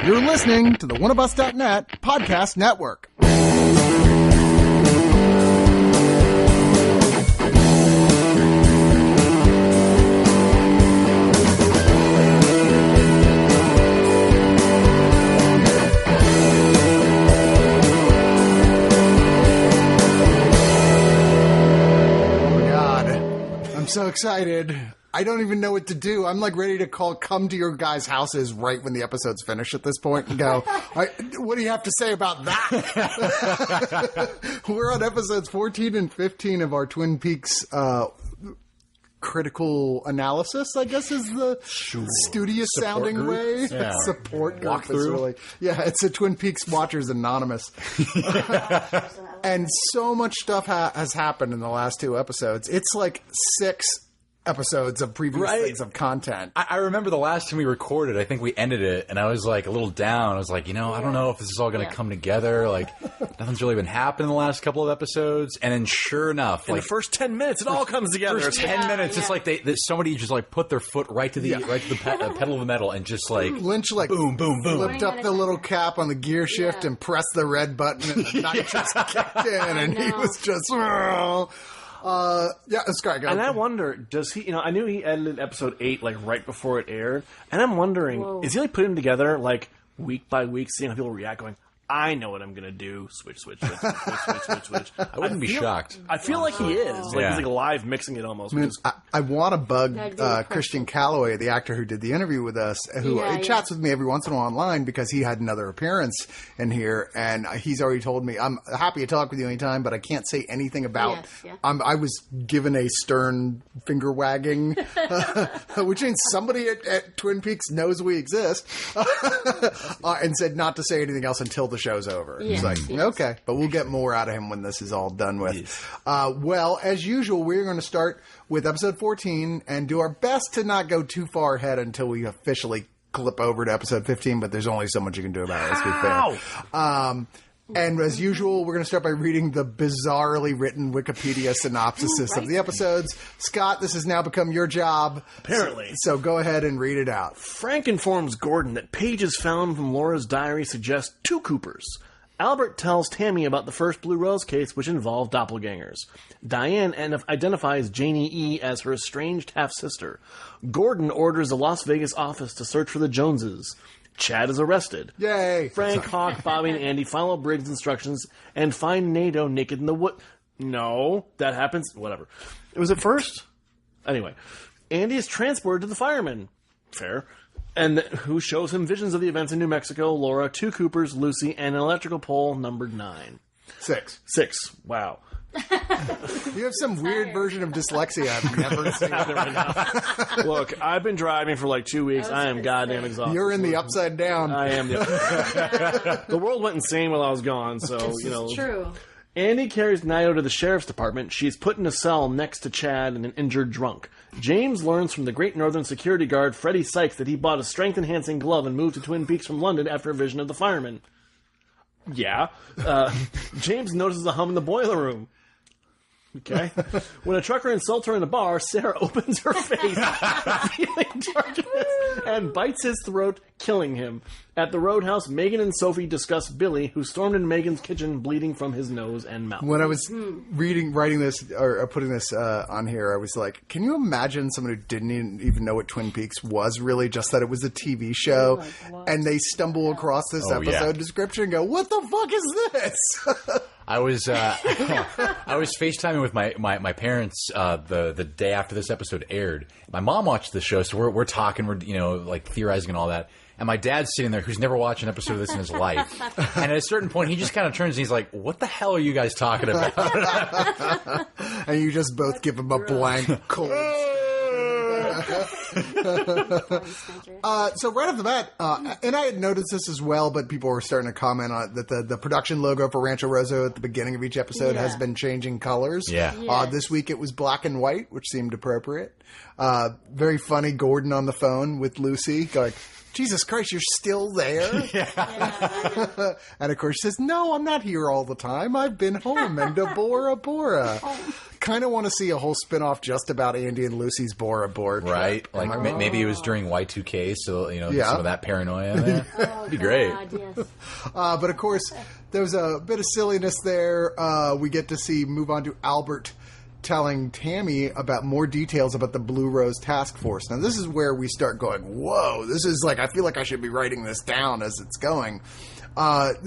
You're listening to the Oneofus.net podcast network. So excited. I don't even know what to do. I'm like ready to come to your guys' houses right when the episode's finished at this point and go, what do you have to say about that? We're on episodes 14 and 15 of our Twin Peaks critical analysis, I guess is the studious sounding way. Yeah. Support group. Walkthrough. Really, it's a Twin Peaks Watchers Anonymous. And so much stuff has happened in the last two episodes. It's like 6 episodes of previous things of content. I remember the last time we recorded, I think we ended it, and I was like a little down. I was like, I don't know if this is all going to come together. Like, nothing's really been happening in the last couple of episodes. And then sure enough, in the first 10 minutes, it all comes together. First 10 minutes, it's like somebody just like put their foot right to the pedal of the metal and just like Lynch boom, boom, boom. Flipped up the little cap on the gear shift and pressed the red button and the night just kicked in and he was just... Scott, go. And I wonder, does he, I knew he edited episode 8, like, right before it aired, and I'm wondering, is he, like, putting them together, like, week by week, seeing how people react, going, I know what I'm going to do, switch. I wouldn't be shocked. I feel like he is. Like, he's, like, live mixing it almost. I want to bug Christian Calloway, the actor who did the interview with us, who chats with me every once in a while online because he had another appearance in here, and he's already told me, I'm happy to talk with you anytime, but I can't say anything about... I was given a stern finger wagging, which means somebody at Twin Peaks knows we exist, and said not to say anything else until the show's over. It's like, okay, but we'll get more out of him when this is all done with. Yes. Well, as usual, we're going to start with episode 14 and do our best to not go too far ahead until we officially clip over to episode 15, but there's only so much you can do about it, let's be fair. And as usual, we're going to start by reading the bizarrely written Wikipedia synopsis of the episodes. Scott, this has now become your job. Apparently. So go ahead and read it out. Frank informs Gordon that pages found from Laura's diary suggest 2 Coopers. Albert tells Tammy about the first Blue Rose case, which involved doppelgangers. Diane identifies Janie E. as her estranged half-sister. Gordon orders the Las Vegas office to search for the Joneses. Chad is arrested. Yay! Frank, Hawk, Bobby, and Andy follow Briggs' instructions and find Nato naked in the wood. No, that happens. Whatever. It was at first. Anyway, Andy is transported to the fireman. Fair. And who shows him visions of the events in New Mexico, Laura, 2 Coopers, Lucy, and an electrical pole numbered 9. 6. Wow. You have some weird version of dyslexia I've never seen. Right now. Look, I've been driving for like 2 weeks. I am goddamn exhausted. You're in the upside down. I am. The world went insane while I was gone, so, It's true. Andy carries Nato to the sheriff's department. She's put in a cell next to Chad and an injured drunk. James learns from the Great Northern security guard, Freddie Sykes, that he bought a strength-enhancing glove and moved to Twin Peaks from London after a vision of the fireman. Yeah. James notices a hum in the boiler room. Okay. When a trucker insults her in a bar, Sarah opens her face, revealing darkness, and bites his throat, killing him. At the roadhouse, Megan and Sophie discuss Billy, who stormed into Megan's kitchen, bleeding from his nose and mouth. When I was writing this, or putting this on here, I was like, can you imagine someone who didn't even know what Twin Peaks was really, just that it was a TV show, and they stumble across this episode description and go, what the fuck is this? I was FaceTiming with my parents the day after this episode aired. My mom watched the show, so we're talking, we're like theorizing and all that. And my dad's sitting there, who's never watched an episode of this in his life. And at a certain point, he just kind of turns and he's like, "What the hell are you guys talking about?" And you just both give him a blank cold. So right off the bat, and I had noticed this as well, but people were starting to comment on it, that the production logo for Rancho Rosso at the beginning of each episode has been changing colors. Yeah. This week it was black and white, which seemed appropriate. Very funny Gordon on the phone with Lucy going, Jesus Christ, you're still there? Yeah. And of course she says, no, I'm not here all the time. I've been home and Bora Bora. kind of want to see a whole spinoff just about Andy and Lucy's Bora Bora trip. Right? Like maybe it was during Y2K, so some of that paranoia there. That'd be great. Yes. But of course, there was a bit of silliness there. We get to move on to Albert telling Tammy about more details about the Blue Rose Task Force. Now, this is where we start going, whoa, this is like, I feel like I should be writing this down as it's going.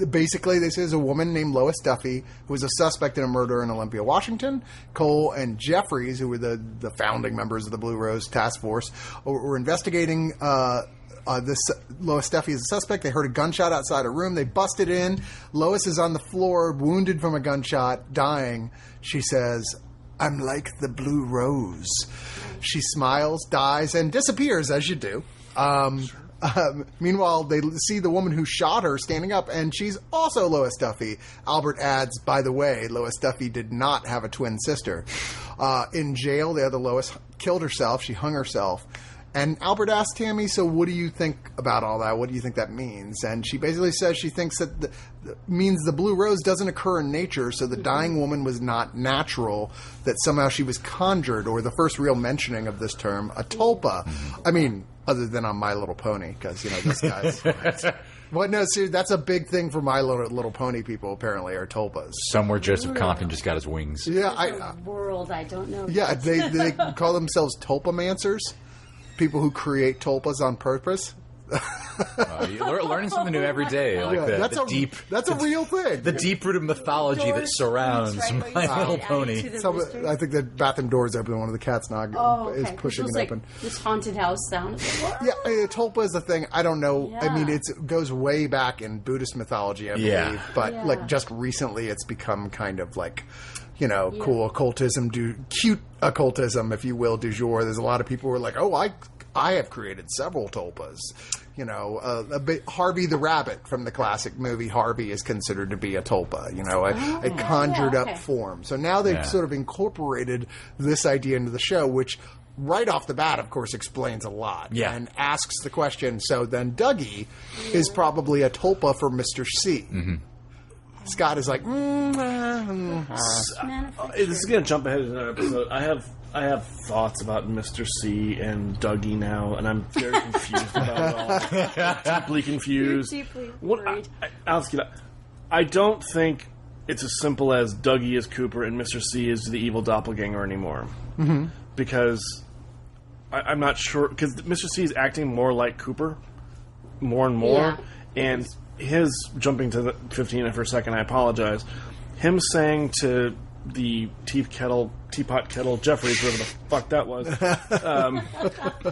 Basically, this is a woman named Lois Duffy, who was a suspect in a murder in Olympia, Washington. Cole and Jeffries, who were the founding members of the Blue Rose Task Force, were investigating this Lois Duffy is a suspect. They heard a gunshot outside a room. They busted in. Lois is on the floor, wounded from a gunshot, dying. She says, "I'm like the Blue Rose." She smiles, dies, and disappears, as you do. Meanwhile, they see the woman who shot her standing up, and she's also Lois Duffy. Albert adds, by the way, Lois Duffy did not have a twin sister. In jail, the other Lois killed herself. She hung herself. And Albert asked Tammy, so what do you think about all that? What do you think that means? And she basically says she thinks that means the Blue Rose doesn't occur in nature, so the dying woman was not natural, that somehow she was conjured, or the first real mentioning of this term, a tulpa. I mean, other than on My Little Pony, because, this guy's... Well, no, see, that's a big thing for My Little Pony people, apparently, are tulpas. Somewhere Joseph Compton just got his wings. Yeah, world I don't know. Yeah, they call themselves tulpamancers. People who create tulpas on purpose. You're learning something new every day. Like that's a real thing. The deep-rooted mythology that surrounds My Little Pony. I think the bathroom door is open. One of the cats is pushing it open. This haunted house sound. Yeah, tulpa is a thing. I don't know. Yeah. I mean, it goes way back in Buddhist mythology, I believe. But like just recently, it's become kind of like, cool occultism, cute occultism, if you will, du jour. There's a lot of people who are like, oh, I have created several tulpas. Harvey the Rabbit from the classic movie Harvey is considered to be a tulpa, a conjured up form. So now they've sort of incorporated this idea into the show, which right off the bat, of course, explains a lot. Yeah. And asks the question, so then Dougie is probably a tulpa for Mr. C. Mm-hmm. Scott is like, this is going to jump ahead to another episode. I have thoughts about Mr. C and Dougie now, and I'm very confused about it all. Deeply confused. You're deeply worried. I don't think it's as simple as Dougie is Cooper and Mr. C is the evil doppelganger anymore. Mm-hmm. Because I'm not sure, because Mr. C is acting more like Cooper, more and more, and his, jumping to the 15 for a second, I apologize, him saying to the teapot kettle Jeffries, whoever the fuck that was,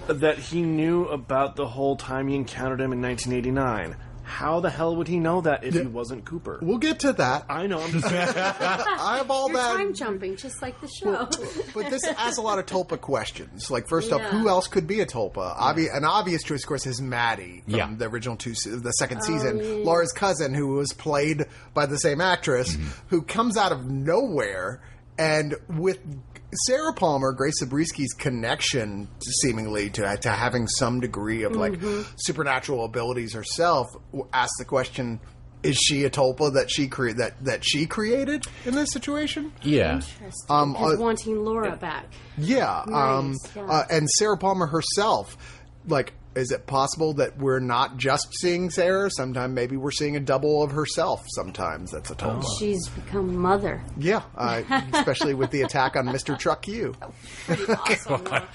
that he knew about the whole time he encountered him in 1989. How the hell would he know that if he wasn't Cooper? We'll get to that. I know. I'm just I have all You're that. time jumping, just like the show. But this asks a lot of tulpa questions. Like, first off, who else could be a tulpa? An obvious choice, of course, is Maddie from the original the second season. Yeah. Laura's cousin, who was played by the same actress, who comes out of nowhere, and with Sarah Palmer, Grace Zabriskie's connection, seemingly to having some degree of like supernatural abilities herself, asks the question: is she a tulpa that she created in this situation? Yeah, interesting. Wanting Laura back. Yeah, nice. And Sarah Palmer herself, like. Is it possible that we're not just seeing Sarah? Sometimes maybe we're seeing a double of herself. Sometimes that's a tulpa. She's become mother. Yeah, especially with the attack on Mr. Truck U. Pretty awesome.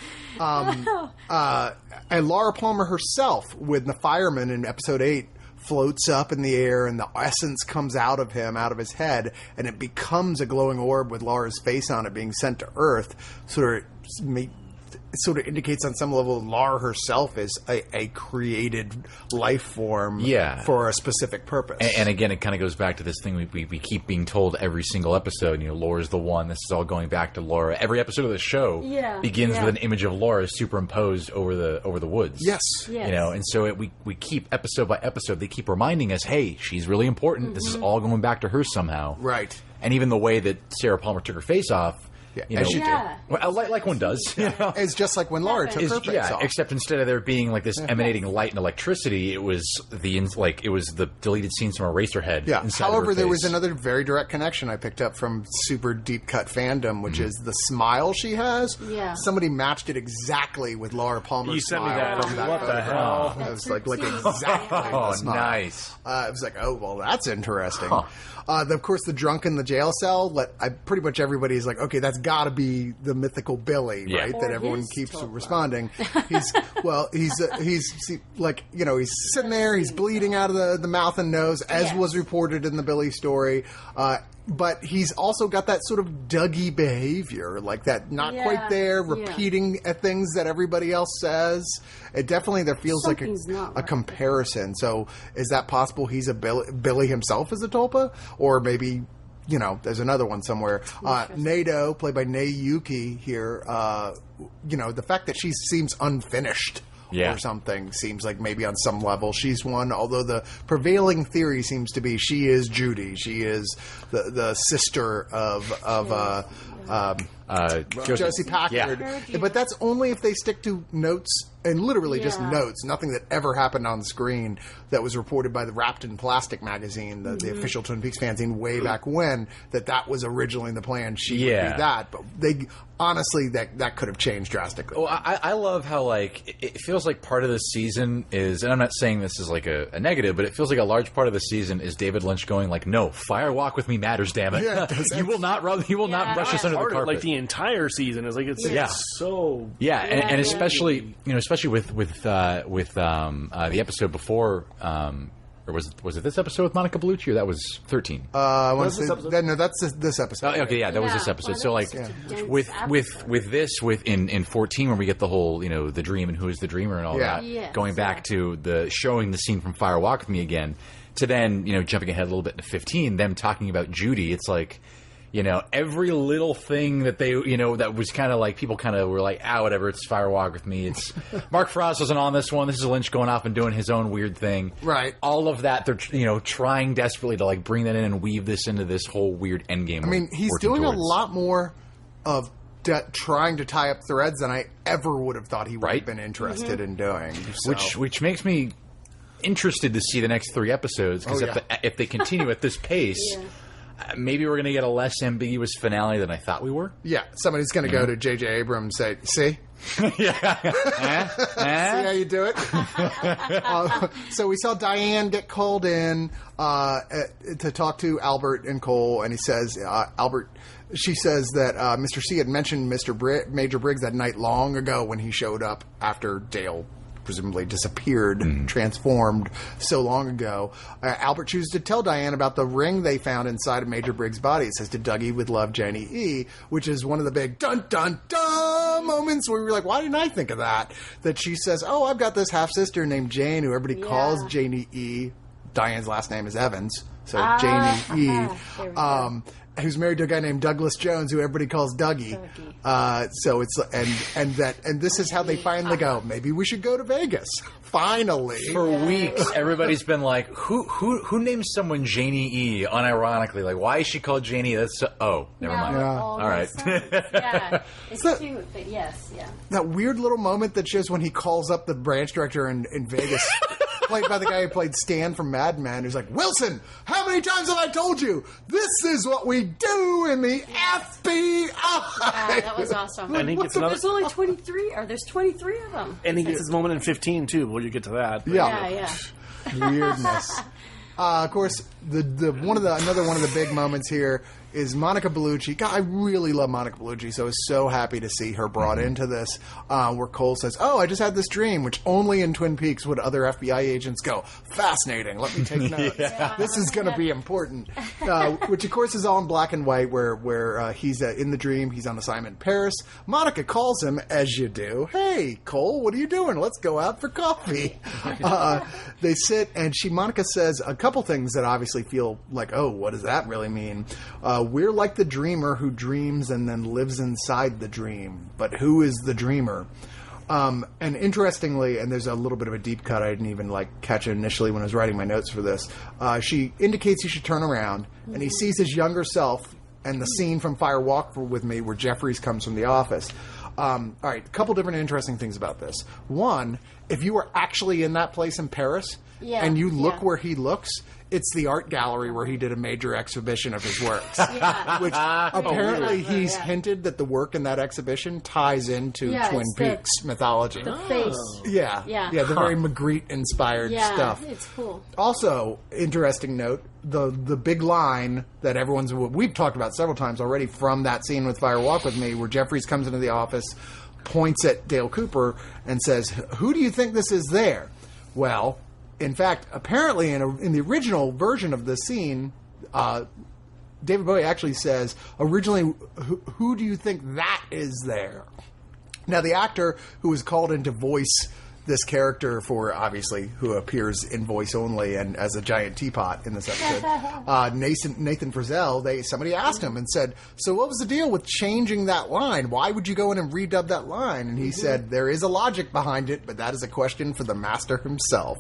And Laura Palmer herself, with the fireman in episode 8, floats up in the air, and the essence comes out of him, out of his head, and it becomes a glowing orb with Laura's face on it, being sent to Earth. It sort of indicates on some level Laura herself is a created life form for a specific purpose. And again, it kind of goes back to this thing we keep being told every single episode, Laura's the one. This is all going back to Laura. Every episode of the show begins with an image of Laura superimposed over the woods. Yes. And so we keep, episode by episode, they keep reminding us, hey, she's really important. This is all going back to her somehow. Right. And even the way that Sarah Palmer took her face off Yeah, You as you do. Well, like one does. You know? It's just like when Laura took her face off. Except instead of there being like this emanating light and electricity, it was the deleted scenes from Eraserhead. Yeah. Inside However, of her there face. was another very direct connection I picked up from super deep cut fandom, which is the smile she has. Yeah. Somebody matched it exactly with Laura Palmer's You sent me smile that. from that What the photograph. hell? I was like exactly Oh, the smile. nice. I was like, oh, well, that's interesting. Huh. Of course, the drunk in the jail cell. Pretty much everybody's like, okay, that's got to be the mythical Billy, Yeah. right? Or That everyone his keeps Tulpa. responding. He's like, he's sitting there, he's bleeding out of the mouth and nose, as Yes. was reported in the Billy story. But he's also got that sort of Dougie behavior, like that not Yeah, quite there, yeah. repeating things that everybody else says. It definitely, there feels Something's like not a right. comparison. So is that possible he's a Billy himself is a Tulpa? Or maybe, there's another one somewhere. Nato, played by Nei Yuki here, the fact that she seems unfinished. Yeah. Or something seems like maybe on some level she's one, although the prevailing theory seems to be she is Judy. She is the sister of Josie Packard. Yeah. But that's only if they stick to notes and literally just Yeah. notes, nothing that ever happened on screen that was reported by the Wrapped in Plastic magazine, the official Twin Peaks fanzine way back when, that was originally the plan. She would be that. But honestly, that could have changed drastically. Well, I love how it feels like part of this season is, and I'm not saying this is like a negative, but it feels like a large part of the season is David Lynch going like, no, Fire Walk with Me matters, damn it. Yeah, it does. You will not brush us under the Part of, carpet. like the entire season is like it's so and especially with the episode before, or was it this episode with Monica Bellucci, or that was 13? I want Was to this say episode? no, that's this episode. Oh, okay, yeah, that was this episode. So like with this in 14 when we get the whole the dream and who is the dreamer and all that, Yes, going back to the showing the scene from Fire Walk with Me again, to then jumping ahead a little bit to 15, them talking about Judy. It's like, every little thing that they, that was kind of like, people kind of were like, whatever, it's Fire Walk with Me. It's Mark Frost wasn't on this one. This is Lynch going off and doing his own weird thing. Right. All of that, they're, trying desperately to like bring that in and weave this into this whole weird endgame. I mean, he's doing a lot more of trying to tie up threads than I ever would have thought he would have been interested in doing. So. Which makes me interested to see the next 3 episodes, because if they continue at this pace, maybe we're going to get a less ambiguous finale than I thought we were. Yeah, somebody's going to go to J.J. Abrams and say, see? See how you do it? So we saw Diane get called in to talk to Albert and Cole, and he says, she says that Mr. C had mentioned Major Briggs that night long ago when he showed up after Dale presumably disappeared, transformed so long ago. Albert chooses to tell Diane about the ring they found inside of Major Briggs' body. It says, to Dougie with love, Janie E., which is one of the big dun-dun-dun moments where we were like, why didn't I think of that? That she says, I've got this half-sister named Jane who everybody calls Janie E. Diane's last name is Evans, so Janie E., who's married to a guy named Douglas Jones, who everybody calls Dougie. So it's and this is how they finally go. Maybe we should go to Vegas. Finally, for weeks, everybody's been like, "Who names someone Janie E?" Unironically, like, why is she called Janie? That's never mind. All right. It's So- cute, but yes, that weird little moment that shows when he calls up the branch director in Vegas. Played by the guy who played Stan from Mad Men, who's like, Wilson, how many times have I told you? This is what we do in the FBI. that was awesome. And he gets another. There's only 23, or there's 23 of them. And he gets his moment in 15 too. We'll get to that. But Yeah. Weirdness. Of course, another one of the big moments here is Monica Bellucci. God, I really love Monica Bellucci, so I was so happy to see her brought into this, where Cole says, I just had this dream, which only in Twin Peaks would other FBI agents go, fascinating, let me take notes. This is going to be important. Which, of course, is all in black and white, where he's in the dream, he's on assignment in Paris. Monica calls him, as you do, hey, Cole, what are you doing? Let's go out for coffee. They sit, and Monica says a couple things that obviously feel like, what does that really mean? We're like the dreamer who dreams and then lives inside the dream. But who is the dreamer? And interestingly, and there's a little bit of a deep cut I didn't even catch initially when I was writing my notes for this. She indicates he should turn around, and he sees his younger self, and the scene from Fire Walk with Me where Jeffries comes from the office. All right, a couple different interesting things about this. One, if you were actually in that place in Paris and you look where he looks, it's the art gallery where he did a major exhibition of his works. Which apparently he's hinted that the work in that exhibition ties into Twin Peaks mythology. The face. The very Magritte-inspired stuff. It's cool. Also, interesting note, the big line that we've talked about several times already from that scene with Fire Walk with Me, where Jeffries comes into the office, points at Dale Cooper, and says, "Who do you think this is there?" Well, in fact, apparently in the original version of the scene, David Bowie actually says, originally, who do you think that is there? Now, the actor who was called in to voice this character for, obviously, who appears in voice only and as a giant teapot in this episode, Nathan Frizzell, somebody asked him and said, so what was the deal with changing that line? Why would you go in and redub that line? And he said, there is a logic behind it, but that is a question for the master himself.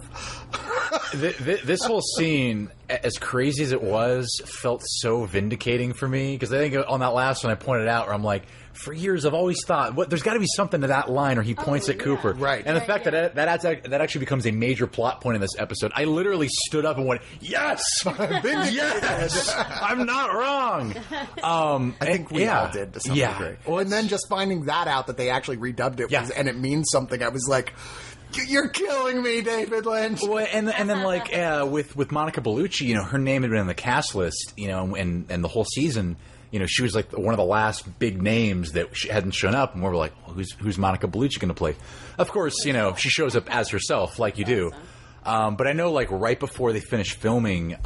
This whole scene, as crazy as it was, felt so vindicating for me, because I think on that last one I pointed out where I'm like, for years I've always thought, there's got to be something to that line, or he points at Cooper. Right. And the fact that actually becomes a major plot point in this episode, I literally stood up and went, yes! Yes! I'm not wrong! I think we all did to some degree. Well, and then just finding that out, that they actually redubbed it, and it means something, I was like, you're killing me, David Lynch. Well, and then like with Monica Bellucci, her name had been on the cast list, and the whole season, she was like one of the last big names that hadn't shown up, and we were like, well, who's Monica Bellucci going to play? Of course, she shows up as herself, like you do. But I know, like right before they finished filming,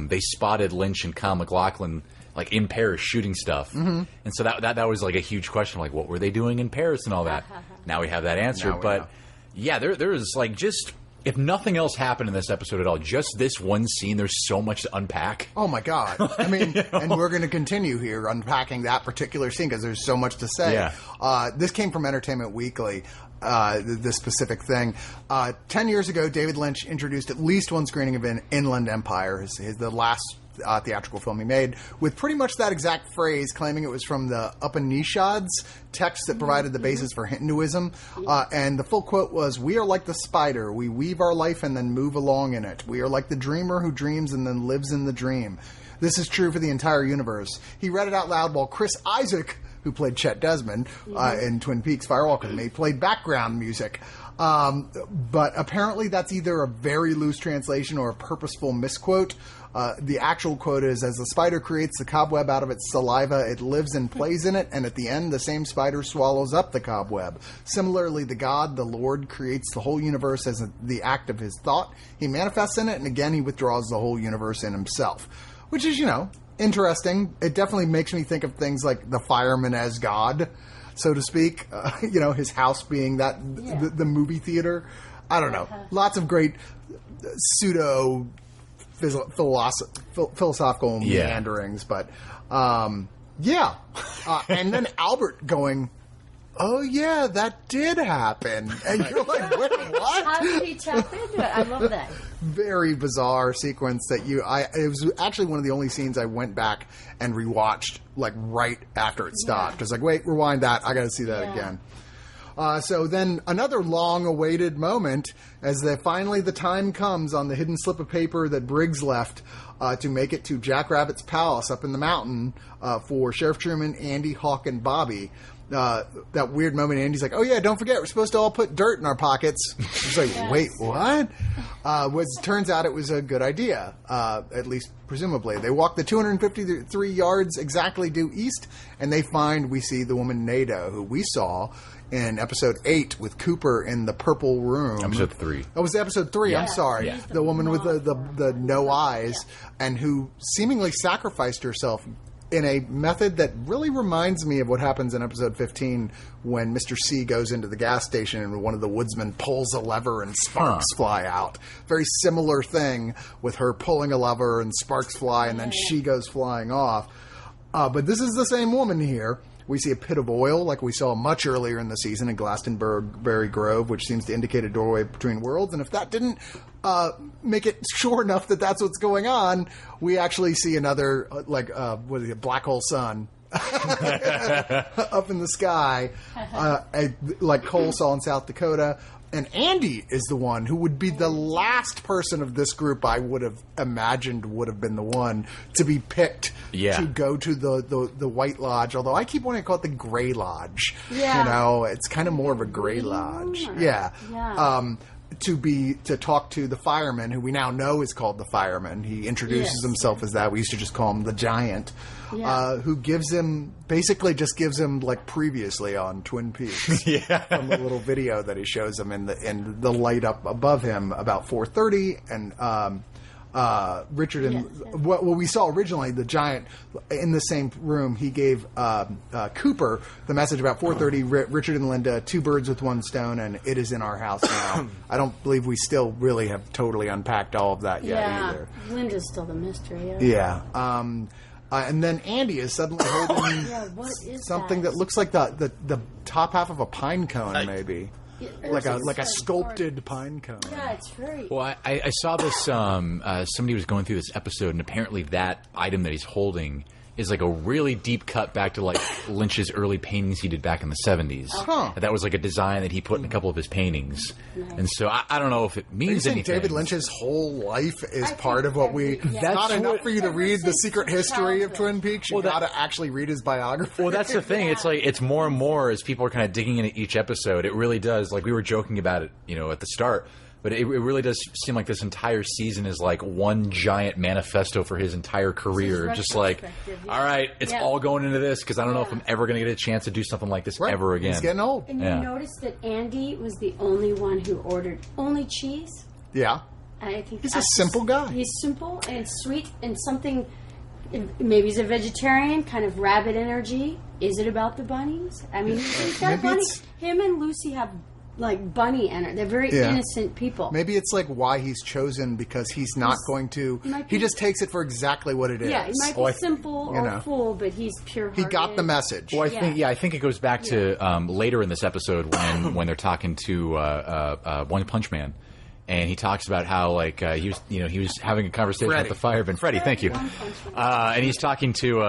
they spotted Lynch and Kyle MacLachlan like in Paris shooting stuff, and so that was like a huge question, like what were they doing in Paris and all that. Now we have that answer, but yeah, there is like just. If nothing else happened in this episode at all, just this one scene, there's so much to unpack. Oh, my God. I mean, and we're going to continue here unpacking that particular scene because there's so much to say. Yeah. This came from Entertainment Weekly, this specific thing. 10 years ago, David Lynch introduced at least one screening of Inland Empire, the last theatrical film he made, with pretty much that exact phrase, claiming it was from the Upanishads text that provided the basis for Hinduism. And the full quote was, "We are like the spider. We weave our life and then move along in it. We are like the dreamer who dreams and then lives in the dream. This is true for the entire universe." He read it out loud while Chris Isaac, who played Chet Desmond in Twin Peaks Fire Walk with Me, played background music. But apparently that's either a very loose translation or a purposeful misquote. The actual quote is, "As the spider creates the cobweb out of its saliva, it lives and plays in it, and at the end, the same spider swallows up the cobweb. Similarly, the God, the Lord, creates the whole universe as the act of his thought. He manifests in it, and again, he withdraws the whole universe in himself." Which is, interesting. It definitely makes me think of things like the fireman as God, so to speak. His house being the movie theater. I don't know. Lots of great pseudo philosophical meanderings, but and then Albert going, "Oh yeah, that did happen," and you're like, "Wait, what?" How did he tap into it? I love that. Very bizarre sequence that it was actually one of the only scenes I went back and rewatched like right after it stopped. I was like, wait, rewind that. I got to see that again. So then another long-awaited moment as finally the time comes on the hidden slip of paper that Briggs left to make it to Jack Rabbit's palace up in the mountain for Sheriff Truman, Andy, Hawk, and Bobby. That weird moment, Andy's like, "Oh yeah, don't forget, we're supposed to all put dirt in our pockets." It's like, wait, what? Turns out it was a good idea, at least presumably. They walk the 253 yards exactly due east, and we see the woman Nada, who we saw in episode 8 with Cooper in the purple room. Episode 3. Oh, it was episode 3. I'm sorry. Yeah. The woman with the no eyes, and who seemingly sacrificed herself in a method that really reminds me of what happens in episode 15 when Mr. C goes into the gas station and one of the woodsmen pulls a lever and sparks fly out. Very similar thing with her pulling a lever and sparks fly and then she goes flying off. But this is the same woman here. We see a pit of oil like we saw much earlier in the season in Glastonbury Grove, which seems to indicate a doorway between worlds. And if that didn't make it sure enough that that's what's going on, we actually see another, black hole sun up in the sky, like Cole saw in South Dakota. And Andy is the one who would be the last person of this group I would have imagined would have been the one to be picked to go to the White Lodge. Although I keep wanting to call it the Gray Lodge. Yeah. It's kind of more of a Gray Lodge. Yeah. To talk to the fireman, who we now know is called the fireman. He introduces himself as that. We used to just call him the Giant. Who gives him like previously on Twin Peaks from a little video that he shows him in the light up above him about 4:30 and Richard and what we saw originally, the Giant in the same room. He gave Cooper the message about 4:30. Richard and Linda, 2 birds with 1 stone, and it is in our house now. I don't believe we still really have totally unpacked all of that yet either. Linda's still the mystery. And then Andy is suddenly holding something that looks like the top half of a pine cone, maybe. Like a sculpted pine cone. Yeah, it's very... Well, I saw this, somebody was going through this episode, and apparently that item that he's holding is like a really deep cut back to like Lynch's early paintings he did back in the 70s. That was like a design that he put in a couple of his paintings. Nice. And so I don't know if it means anything. David Lynch's whole life is part of what we... That's not enough for you to read the secret history of Twin Peaks. You got to actually read his biography. Well, that's the thing. It's like it's more and more as people are kind of digging into each episode. It really does. Like we were joking about it, at the start. But it really does seem like this entire season is like one giant manifesto for his entire career. Just like, all right, it's all going into this because I don't know if I'm ever going to get a chance to do something like this ever again. He's getting old. And you noticed that Andy was the only one who ordered only cheese? Yeah. I think he's a simple guy. He's simple and sweet and something... Maybe he's a vegetarian, kind of rabbit energy. Is it about the bunnies? I mean, he's got bunnies. Him and Lucy have... like bunny energy. They're very innocent people. Maybe it's like why he's chosen because he's not going to... He just takes it for exactly what it is. Yeah, he might be simple or full, but he's pure-hearted. He got the message. Well, I think it goes back to later in this episode when they're talking to One Punch Man. And he talks about how he was having a conversation with the fireman. Freddie, thank you. And he's talking to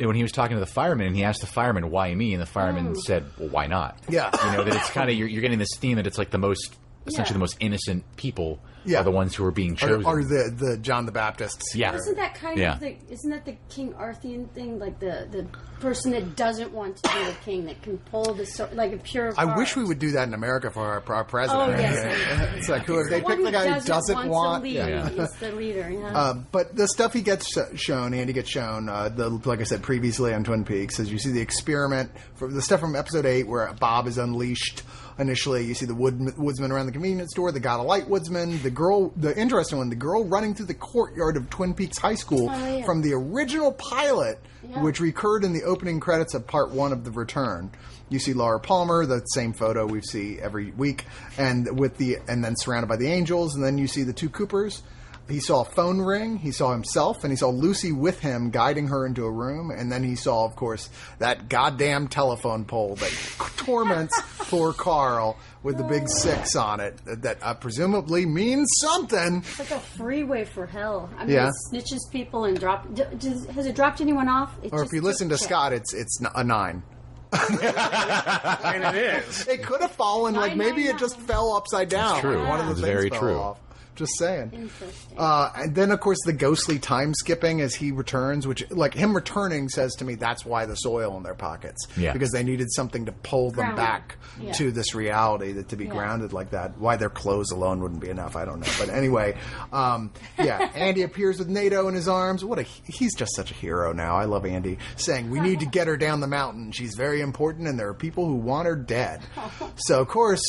when he was talking to the fireman, and he asked the fireman, "Why me?" And the fireman said, "Well, why not?" Yeah, that it's kind of you're getting this theme that it's like essentially the most innocent people are the ones who are being chosen. Or the John the Baptists. Yeah. Isn't that kind of isn't that the King Arthurian thing? Like the person that doesn't want to be a king, that can pull the sword, like a pure I wish we would do that in America for our president. Oh, yes. It's like who they pick the guy who doesn't want. Is the leader. Yeah. But the stuff he gets shown, Andy gets shown, like I said previously on Twin Peaks, as you see the experiment, for the stuff from episode 8 where Bob is unleashed. Initially, you see the woodsman around the convenience store, the God-of-Light woodsman, the interesting one, the girl running through the courtyard of Twin Peaks High School from the original pilot, which recurred in the opening credits of Part 1 of The Return. You see Laura Palmer, the same photo we see every week, and then surrounded by the angels, and then you see the 2 Coopers. He saw a phone ring, he saw himself, and he saw Lucy with him guiding her into a room, and then he saw, of course, that goddamn telephone pole that torments poor Carl with the big 6 on it that presumably means something. It's like a freeway for hell. I mean, it snitches people and has it dropped anyone off? Or if you listen to Scott, it's a 9. And it is. It could have fallen, maybe it just fell upside down. That's true. One of the things very fell true. off. Just saying. Interesting. And then, of course, the ghostly time skipping as he returns, which, him returning says to me that's why the soil in their pockets. Yeah. Because they needed something to pull them back to this reality, that to be grounded like that. Why their clothes alone wouldn't be enough, I don't know. But anyway, Andy appears with NATO in his arms. He's just such a hero now. I love Andy saying, we need to get her down the mountain. She's very important, and there are people who want her dead. So, of course...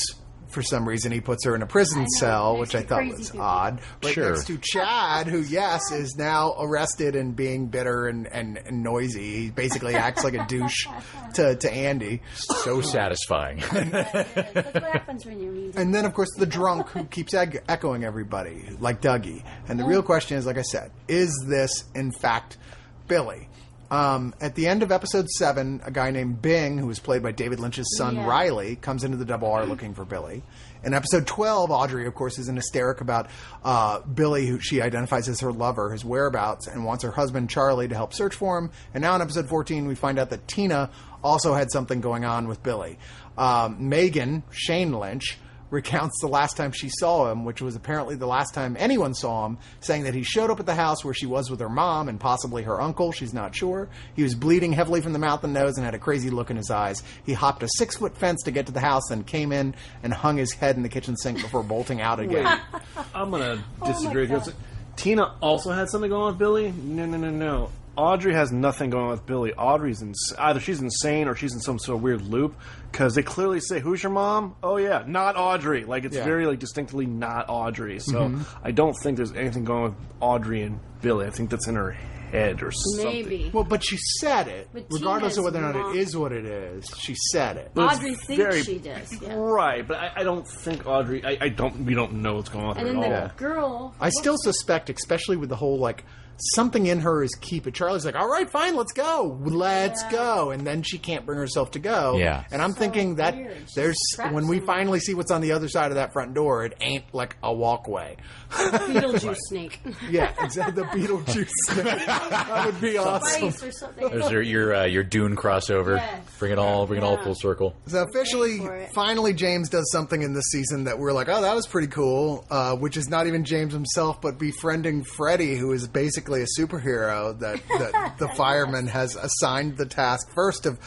For some reason, he puts her in a prison cell, which I thought was odd. Right next to Chad, who, is now arrested and being bitter and noisy. He basically acts like a douche to Andy. So satisfying. That's what happens when you're mean. And then, of course, the drunk who keeps echoing everybody, like Dougie. And the real question is, like I said, is this, in fact, Billy? At the end of episode 7, a guy named Bing, who was played by David Lynch's son Riley, comes into the Double R looking for Billy. In episode 12, Audrey, of course, is in hysteric about Billy, who she identifies as her lover, his whereabouts, and wants her husband, Charlie, to help search for him. And now in episode 14, we find out that Tina also had something going on with Billy. Megan, Shane Lynch, recounts the last time she saw him, which was apparently the last time anyone saw him, saying that he showed up at the house where she was with her mom and possibly her uncle. She's not sure. He was bleeding heavily from the mouth and nose and had a crazy look in his eyes. He hopped a 6-foot fence to get to the house and came in and hung his head in the kitchen sink before bolting out again. I'm going to disagree with you. Tina also had something going on with Billy? No. Audrey has nothing going on with Billy. Audrey's either she's insane or she's in some sort of weird loop, because they clearly say, "Who's your mom?" Oh yeah, not Audrey. Like, it's very like distinctly not Audrey. So I don't think there's anything going on with Audrey and Billy. I think that's in her head or something. Maybe. Well, but she said it. But regardless of whether or not Tina's it is what it is, she said it. Audrey thinks she does. Yeah. Right, but I don't think Audrey. We don't know what's going on with And her then at all. the girl. I still suspect, especially with the whole, like, something in her is keep it. Charlie's like, all right, fine, let's go. Let's go. And then she can't bring herself to go. Yeah. And I'm thinking that weird. there's, Trapped when we somewhere. finally see what's on the other side of that front door, it ain't like a walkway. Beetlejuice snake. Yeah, exactly. The Beetlejuice snake. That would be awesome. Spice or something. There's your Dune crossover. Yes. Bring it all full circle. So officially, for it. finally, James does something in this season that we're like, oh, that was pretty cool, which is not even James himself, but befriending Freddy, who is basically a superhero that the fireman has assigned the task first of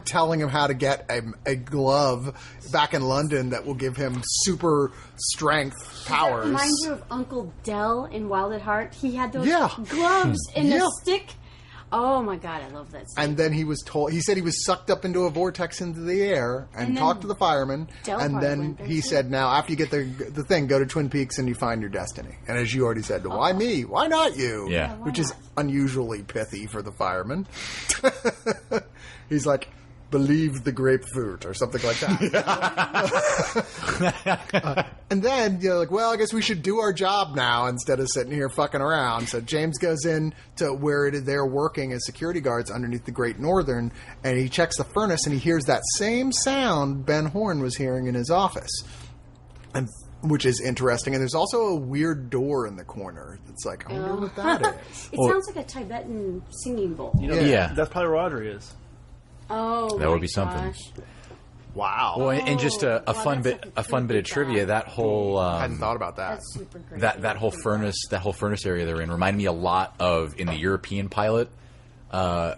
telling him how to get a glove back in London that will give him super strength powers. That reminds you of Uncle Dell in Wild at Heart. He had those Yeah. gloves and Yeah. the stick. Oh my god, I love that scene. And then he said he was sucked up into a vortex into the air and And then talked to the fireman. Del And probably then went there, he too. said, now, after you get the thing, go to Twin Peaks and you find your destiny. And as you already said, why me? Why not you? Yeah. why Which is not? unusually pithy for the fireman. He's like, believe the grapefruit or something like that. And then you're like, well, I guess we should do our job now instead of sitting here fucking around. So James goes in to where they're working as security guards underneath the Great Northern, and he checks the furnace and he hears that same sound Ben Horn was hearing in his office. And which is interesting. And there's also a weird door in the corner. It's like, I wonder what that is. It sounds like a Tibetan singing bowl. You know, Yeah. that's probably where Audrey is. Oh, That my would be something. gosh. Wow. Well, and just a wow, fun that's bit, like a fun bit of creepy trivia. thought. That whole I hadn't thought about that. That's super great. that whole furnace area they're in reminded me a lot of in the European pilot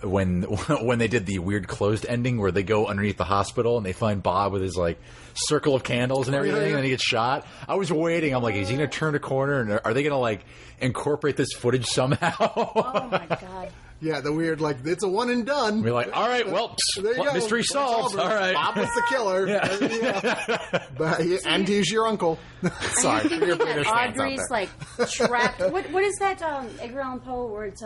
when they did the weird closed ending where they go underneath the hospital and they find Bob with his like circle of candles and everything, and he gets shot. I was waiting. I'm like, is he going to turn a corner and are they going to like incorporate this footage somehow? Oh my god. Yeah, the weird, like, it's a one and done. We're like, all right, well, There you go. mystery solved. All right. Bob was the killer. Yeah. And he's your uncle. Sorry. for your British fans out Audrey's there. like trapped. What is that Edgar Allan Poe where it's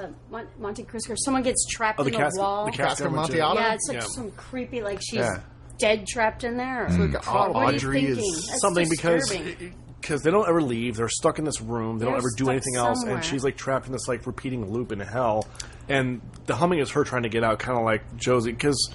Monte Cristo? Someone gets trapped in the wall. The Cask of Government, Amontillado? Yeah, it's like Yeah. some creepy, like she's Yeah. dead trapped in there. Like, What are you Audrey thinking? is That's something disturbing. because they don't ever leave. They're stuck in this room. They don't They're ever do stuck anything else, somewhere. and she's like trapped in this like repeating loop in hell. And the humming is her trying to get out, kind of like Josie, because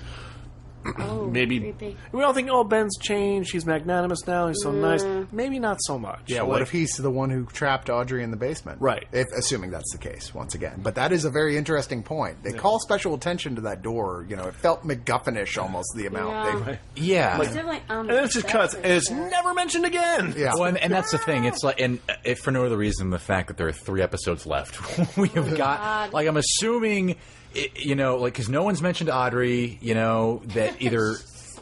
Oh, maybe creepy. we all think, oh, Ben's changed. He's magnanimous now. He's so nice. Maybe not so much. Yeah, what if he's the one who trapped Audrey in the basement? Right. Assuming that's the case, once again. But that is a very interesting point. They call special attention to that door. You know, it felt MacGuffin-ish almost, the amount. Yeah. Yeah. It's definitely And then it just cuts, and it's never mentioned again. Yeah. Well, and that's the thing. It's like, and if for no other reason, the fact that there are 3 episodes left, we have got. Like, I'm assuming, you know, like because no one's mentioned Audrey. You know, that either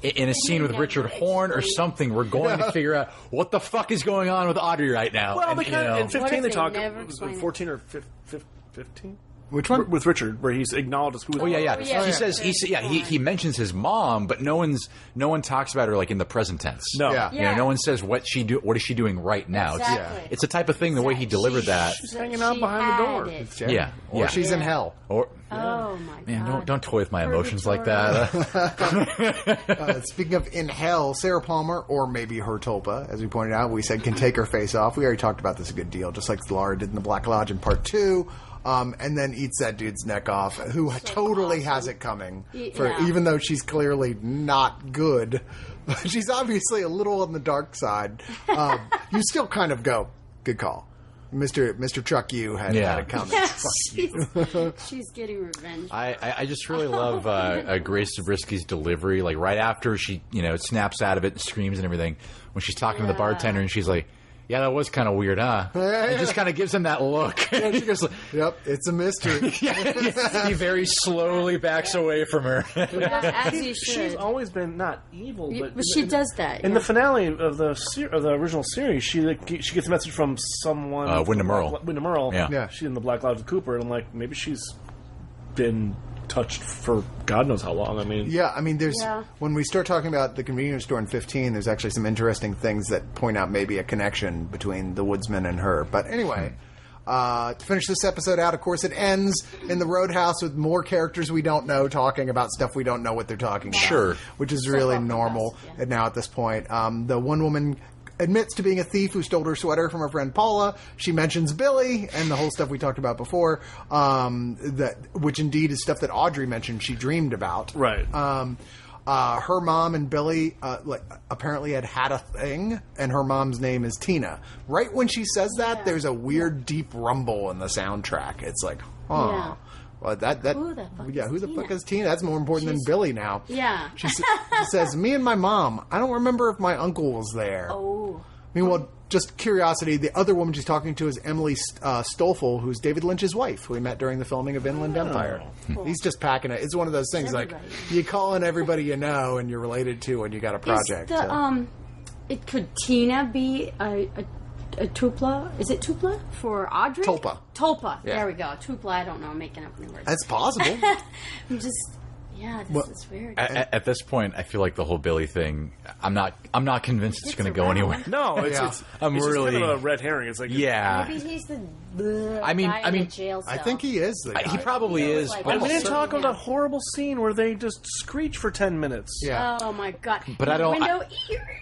in a scene with Richard Horn or something, we're going to figure out what the fuck is going on with Audrey right now. Well, And, because you know, in What 15 if they they talk never explain it? 14 or 15. Which one? With Richard, where he's acknowledged who. Oh yeah. yeah. He says he mentions his mom, but no one talks about her like in the present tense. No. Yeah. You know, no one says what is she doing right now. Exactly. It's the type of thing the way he delivered that. She's hanging out behind the door. It. Yeah. Yeah. Or yeah. she's in hell. Or Oh my god! Man, don't toy with my emotions like that. Speaking of in hell, Sarah Palmer, or maybe her Tulpa, as we pointed out, we said can take her face off. We already talked about this a good deal, just like Laura did in the Black Lodge in part 2. And then eats that dude's neck off, who totally has it coming. Even though she's clearly not good, she's obviously a little on the dark side. You still kind of go, good call. Mr. Chuck you had it coming. She's getting revenge. I just really love Grace Zabriskie's delivery. Like right after she snaps out of it and screams and everything, when she's talking to the bartender and she's like, "Yeah, that was kind of weird, huh?" It just kind of gives him that look. She goes, "Yep, it's a mystery." He very slowly backs away from her. As you should. She's always been not evil, but she does that. In the finale of the original series, she gets a message from someone. Wyndham Earle. Wyndham Earle. Yeah. She's in the Black Lodge with Cooper, and I'm like, maybe she's been touched for God knows how long. I mean, there's when we start talking about the convenience store in 15, there's actually some interesting things that point out maybe a connection between the woodsman and her. But anyway, to finish this episode out, of course, it ends in the roadhouse with more characters we don't know talking about stuff we don't know what they're talking about. Sure. Which is really normal now at this point. The one woman admits to being a thief who stole her sweater from her friend Paula. She mentions Billy and the whole stuff we talked about before, which indeed is stuff that Audrey mentioned she dreamed about. Right. Her mom and Billy apparently had a thing, and her mom's name is Tina. Right when she says that, there's a weird deep rumble in the soundtrack. It's like, huh. Yeah. Well, who the fuck is Tina? That's more important than Billy now. Yeah. She says, "Me and my mom. I don't remember if my uncle was there." Oh. Meanwhile, just curiosity, the other woman she's talking to is Emily Stoffel, who's David Lynch's wife, who we met during the filming of Inland Empire. Cool. He's just packing it. It's one of those things like you call in everybody you know and you're related to and you got a project. Could Tina be a Tupla? Is it Tupla for Audrey? Tulpa. Yeah. There we go. Tupla, I don't know. I'm making up new words. That's possible. I'm just... Yeah, this is weird. At this point, I feel like the whole Billy thing. I'm not convinced it's going to go anywhere. No, it's really kind of a red herring. It's like maybe he's the guy in the jail cell. I think he is. The guy. He probably is. Like, and we didn't talk about that horrible scene where they just screech for 10 minutes. Yeah. Oh my god. But I don't.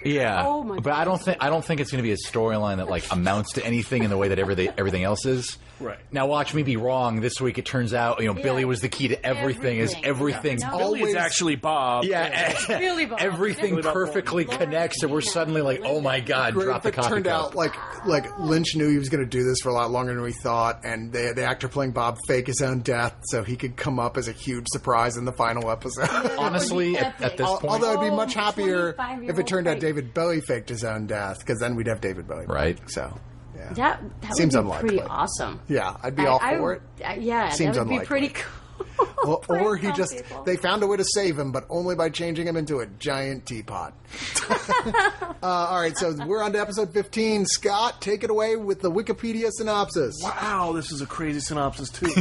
Yeah. Oh my god. But I don't think it's going to be a storyline that like amounts to anything in the way that everything else is. Right. Now watch me be wrong. This week it turns out Billy was the key to everything. Everything's always actually Bob. Yeah. Really Bob. Everything perfectly connects, and we're suddenly like, oh my god, drop the coffee cup. It turned out like Lynch knew he was going to do this for a lot longer than we thought, and the actor playing Bob fake his own death so he could come up as a huge surprise in the final episode. Honestly, at this point, although I'd be much happier if it turned out David Bowie faked his own death, because then we'd have David Bowie. Right. So. Yeah. That seems would be unlikely. pretty awesome. Yeah, I'd be all for it. Seems that would unlikely. be pretty cool. Or they found a way to save him, but only by changing him into a giant teapot. All right, so we're on to episode 15. Scott, take it away with the Wikipedia synopsis. Wow, this is a crazy synopsis, too.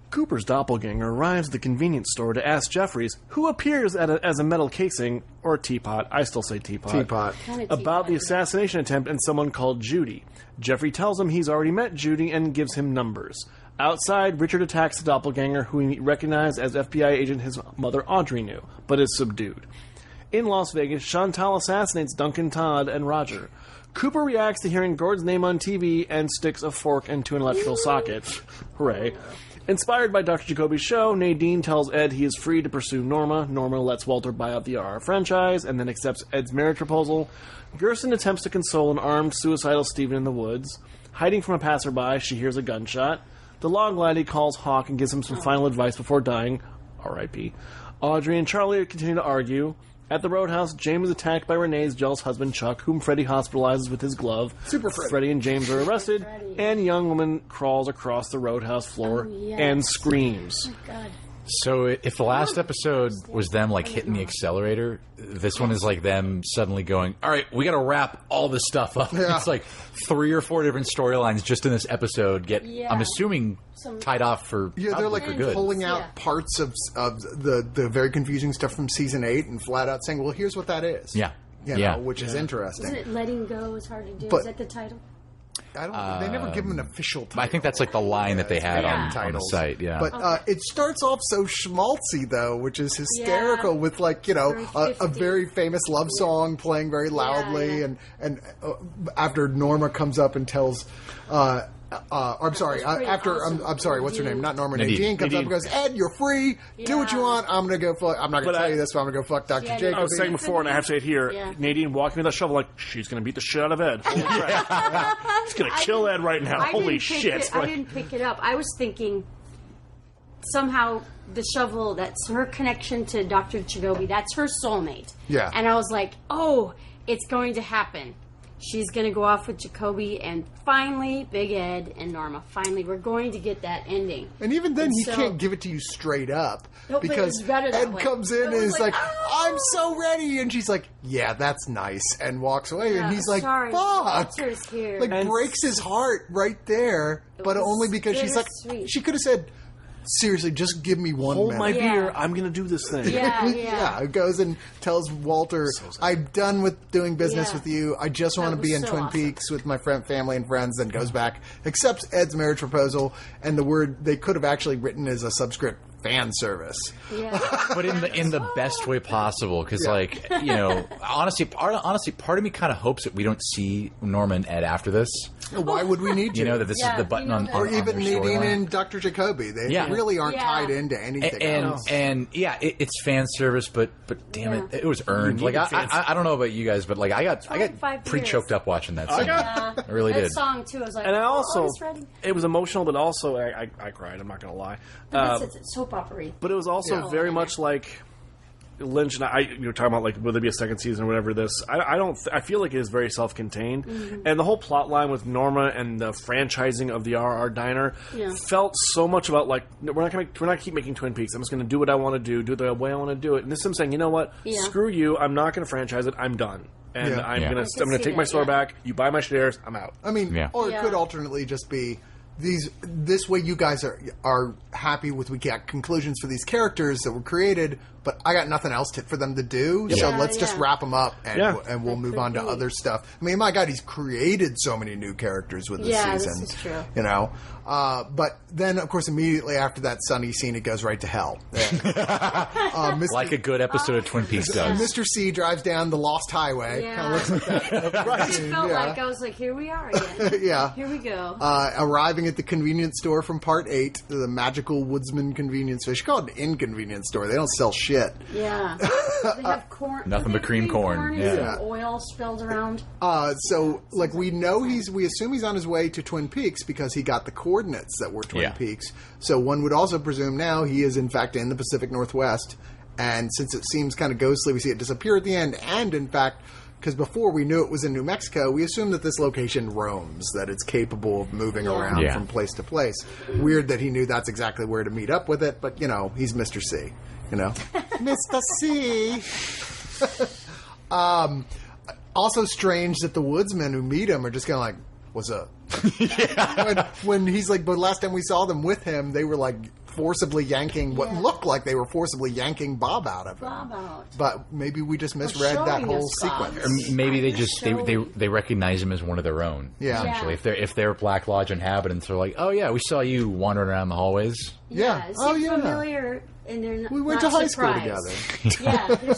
Cooper's doppelganger arrives at the convenience store to ask Jeffries, who appears as a metal casing, or teapot, I still say teapot, about the assassination attempt and someone called Judy. Jeffrey tells him he's already met Judy and gives him numbers. Outside, Richard attacks the doppelganger, who he recognized as FBI agent his mother Audrey knew, but is subdued. In Las Vegas, Chantal assassinates Duncan, Todd, and Roger. Cooper reacts to hearing Gord's name on TV and sticks a fork into an electrical socket. Hooray. Inspired by Dr. Jacoby's show, Nadine tells Ed he is free to pursue Norma. Norma lets Walter buy out the RR franchise and then accepts Ed's marriage proposal. Gerson attempts to console an armed, suicidal Stephen in the woods. Hiding from a passerby, she hears a gunshot. The log lady calls Hawk and gives him some final advice before dying. R.I.P. Audrey and Charlie continue to argue. At the roadhouse, James is attacked by Renee's jealous husband, Chuck, whom Freddy hospitalizes with his glove. Super Freddy. Freddy and James are arrested, and a young woman crawls across the roadhouse floor and screams. Oh, my God. So if the last episode was them like hitting the accelerator, this one is like them suddenly going, all right, we got to wrap all this stuff up. Yeah. It's like 3 or 4 different storylines just in this episode get, I'm assuming, tied off for they're like good. Pulling out parts of the very confusing stuff from season 8 and flat out saying, well, here's what that is. Yeah. You know, which is interesting. Isn't it letting go is hard to do? But, is that the title? I don't. They never give him an official title. I think that's like the line that they had on the site. Yeah, but it starts off so schmaltzy though, which is hysterical. With like a very famous love song playing very loudly, and after Norma comes up and tells. I'm sorry. I'm sorry. What's her name? Not Norma. Nadine comes up and goes, "Ed, you're free. Do what you want. I'm gonna go fuck. I'm not gonna tell you this, but I'm gonna go fuck Dr. Jacob." I was saying before, and I have to say it here. Yeah. Nadine walking with a shovel, like she's gonna beat the shit out of Ed. Holy crap! She's gonna kill Ed right now. Holy shit! I didn't pick it up. I was thinking somehow the shovel. That's her connection to Dr. Jacoby. That's her soulmate. Yeah. And I was like, oh, it's going to happen. She's going to go off with Jacoby, and finally, Big Ed and Norma, finally, we're going to get that ending. And even then, he can't give it to you straight up. No, because Ed comes in and is like, I'm so ready. And she's like, yeah, that's nice. And walks away. And he's like, fuck. Walter's here. Like, breaks his heart right there. But only because she's like, she could have said, seriously, just give me 1 minute. Hold my beer. I'm going to do this thing. Yeah. Goes and tells Walter, I'm done with doing business with you. I just want to be in Twin Peaks with my family and friends. Then goes back, accepts Ed's marriage proposal, and the word they could have actually written as a subscript, fan service. Yeah. But in the best way possible, because honestly, part of me kind of hopes that we don't see Norma and Ed after this. Why would we need to? That this is the button on or on even their Nadine and Dr. Jacoby. They really aren't tied into anything else. And it's fan service, but damn it was earned. Like I don't know about you guys, but like I got pretty choked up watching that song. I really did. That song too. I was like, and I also it was emotional, but also I cried. I'm not gonna lie. It's soap opera. But it was also very much like Lynch and you were talking about like will there be a second season or whatever. I feel like it is very self-contained, and the whole plot line with Norma and the franchising of the RR Diner felt so much about like we're not keep making Twin Peaks. I'm just going to do what I want to do it the way I want to do it. And this is him saying, you know what, screw you, I'm not going to franchise it. I'm done, and I'm gonna take my store back. You buy my shares, I'm out. I mean, or it could alternately just be. This way you guys are happy with we get conclusions for these characters that were created, but I got nothing else for them to do, so let's just wrap them up and we'll move on to other stuff. I mean, my God, he's created so many new characters with this season. This is true. But then, of course, immediately after that sunny scene, it goes right to hell. Like a good episode of Twin Peaks does. Mr. C drives down the Lost Highway. Yeah. Kind of looks like that. I was like, here we are again. Here we go. Arriving at the convenience store from Part 8, the magical woodsman convenience store. They should call it an inconvenience store. They don't sell shit. Yeah. They have corn. Nothing but cream corn. Yeah. Oil spilled around. So, like, we assume he's on his way to Twin Peaks because he got the coordinates that were Twin Peaks. So one would also presume now he is, in fact, in the Pacific Northwest. And since it seems kind of ghostly, we see it disappear at the end. And, in fact, because before we knew it was in New Mexico, we assume that this location roams, that it's capable of moving around from place to place. Weird that he knew that's exactly where to meet up with it, but, he's Mr. C. Mr. C. Also strange that the woodsmen who meet him are just kind of like, what's up? When he's like, but last time we saw them with him, they were like forcibly yanking what looked like they were forcibly yanking Bob out of him. But maybe we just misread that whole sequence. Or maybe they just they recognize him as one of their own. Yeah. Essentially, if they're Black Lodge inhabitants, they're like, oh yeah, we saw you wandering around the hallways. Yeah. Familiar, and they're we went to high school together.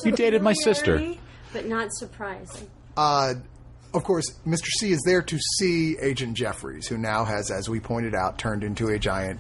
You dated my sister, but not surprising. Of course, Mr. C is there to see Agent Jeffries, who now has, as we pointed out, turned into a giant,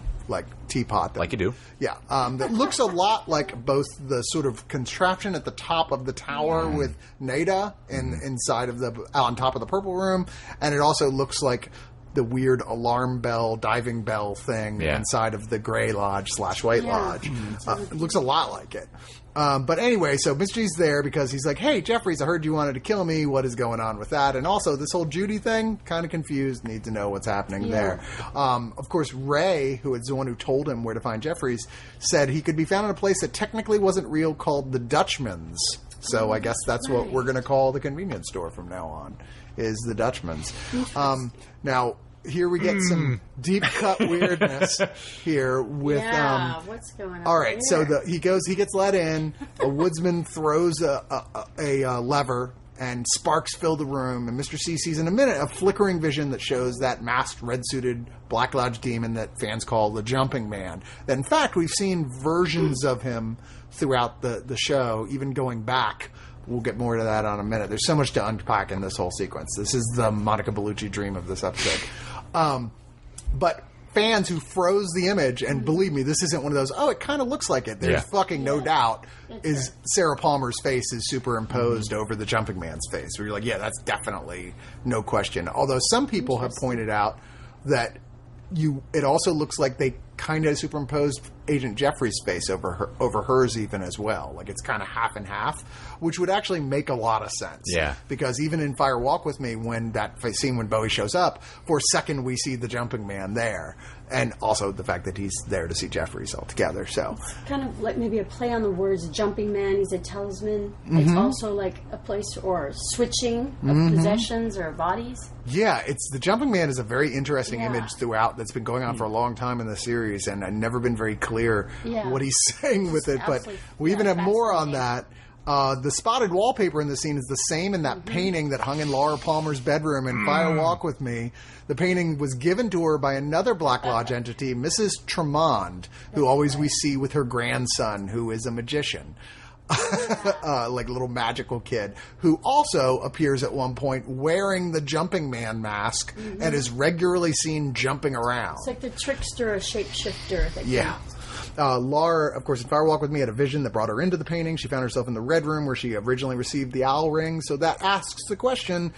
teapot. Like you do. Yeah. That looks a lot like both the sort of contraption at the top of the tower with Nada inside of on top of the purple room, and it also looks like the weird alarm bell, diving bell thing inside of the Gray Lodge / White Lodge. It looks a lot like it. But anyway, so Mr. G's there because he's like, hey, Jeffries, I heard you wanted to kill me. What is going on with that? And also, this whole Judy thing, kind of confused, need to know what's happening there. Of course, Ray, who is the one who told him where to find Jeffries, said he could be found in a place that technically wasn't real called the Dutchman's. So I guess that's what we're going to call the convenience store from now on, is the Dutchman's. Now, here we get some deep cut weirdness here with what's going on? All right, so he gets let in. A woodsman throws a lever and sparks fill the room, and Mr. C sees in a minute a flickering vision that shows that masked, red-suited Black Lodge demon that fans call the Jumping Man. That, in fact, we've seen versions of him throughout the show, even going back. We'll get more to that in a minute. There's so much to unpack in this whole sequence. This is the Monica Bellucci dream of this episode. But fans who froze the image, and believe me, this isn't one of those, oh, it kind of looks like it. There's fucking no doubt is Sarah Palmer's face is superimposed over the Jumping Man's face. Where you're like, yeah, that's definitely no question. Although some people have pointed out that it also looks like they kind of superimposed Agent Jeffrey's face over hers even as well. Like it's kind of half and half, which would actually make a lot of sense. Yeah. Because even in Fire Walk With Me, when that scene when Bowie shows up, for a second we see the Jumping Man there. And also the fact that he's there to see Jeffries altogether. So it's kind of like maybe a play on the words Jumping Man, he's a talisman. It's also like a place or switching of possessions or bodies. Yeah, the Jumping Man is a very interesting image throughout that's been going on for a long time in the series, and I've never been very clear what he's saying with it. But we even have more on that. The spotted wallpaper in the scene is the same in that painting that hung in Laura Palmer's bedroom in Fire Walk With Me. The painting was given to her by another Black Lodge entity, Mrs. Tremond, who always we see with her grandson, who is a magician. Like a little magical kid, who also appears at one point wearing the Jumping Man mask and is regularly seen jumping around. It's like the trickster or shapeshifter. Laura, of course, in Fire Walk With Me had a vision that brought her into the painting. She found herself in the Red Room where she originally received the owl ring. So that asks the question,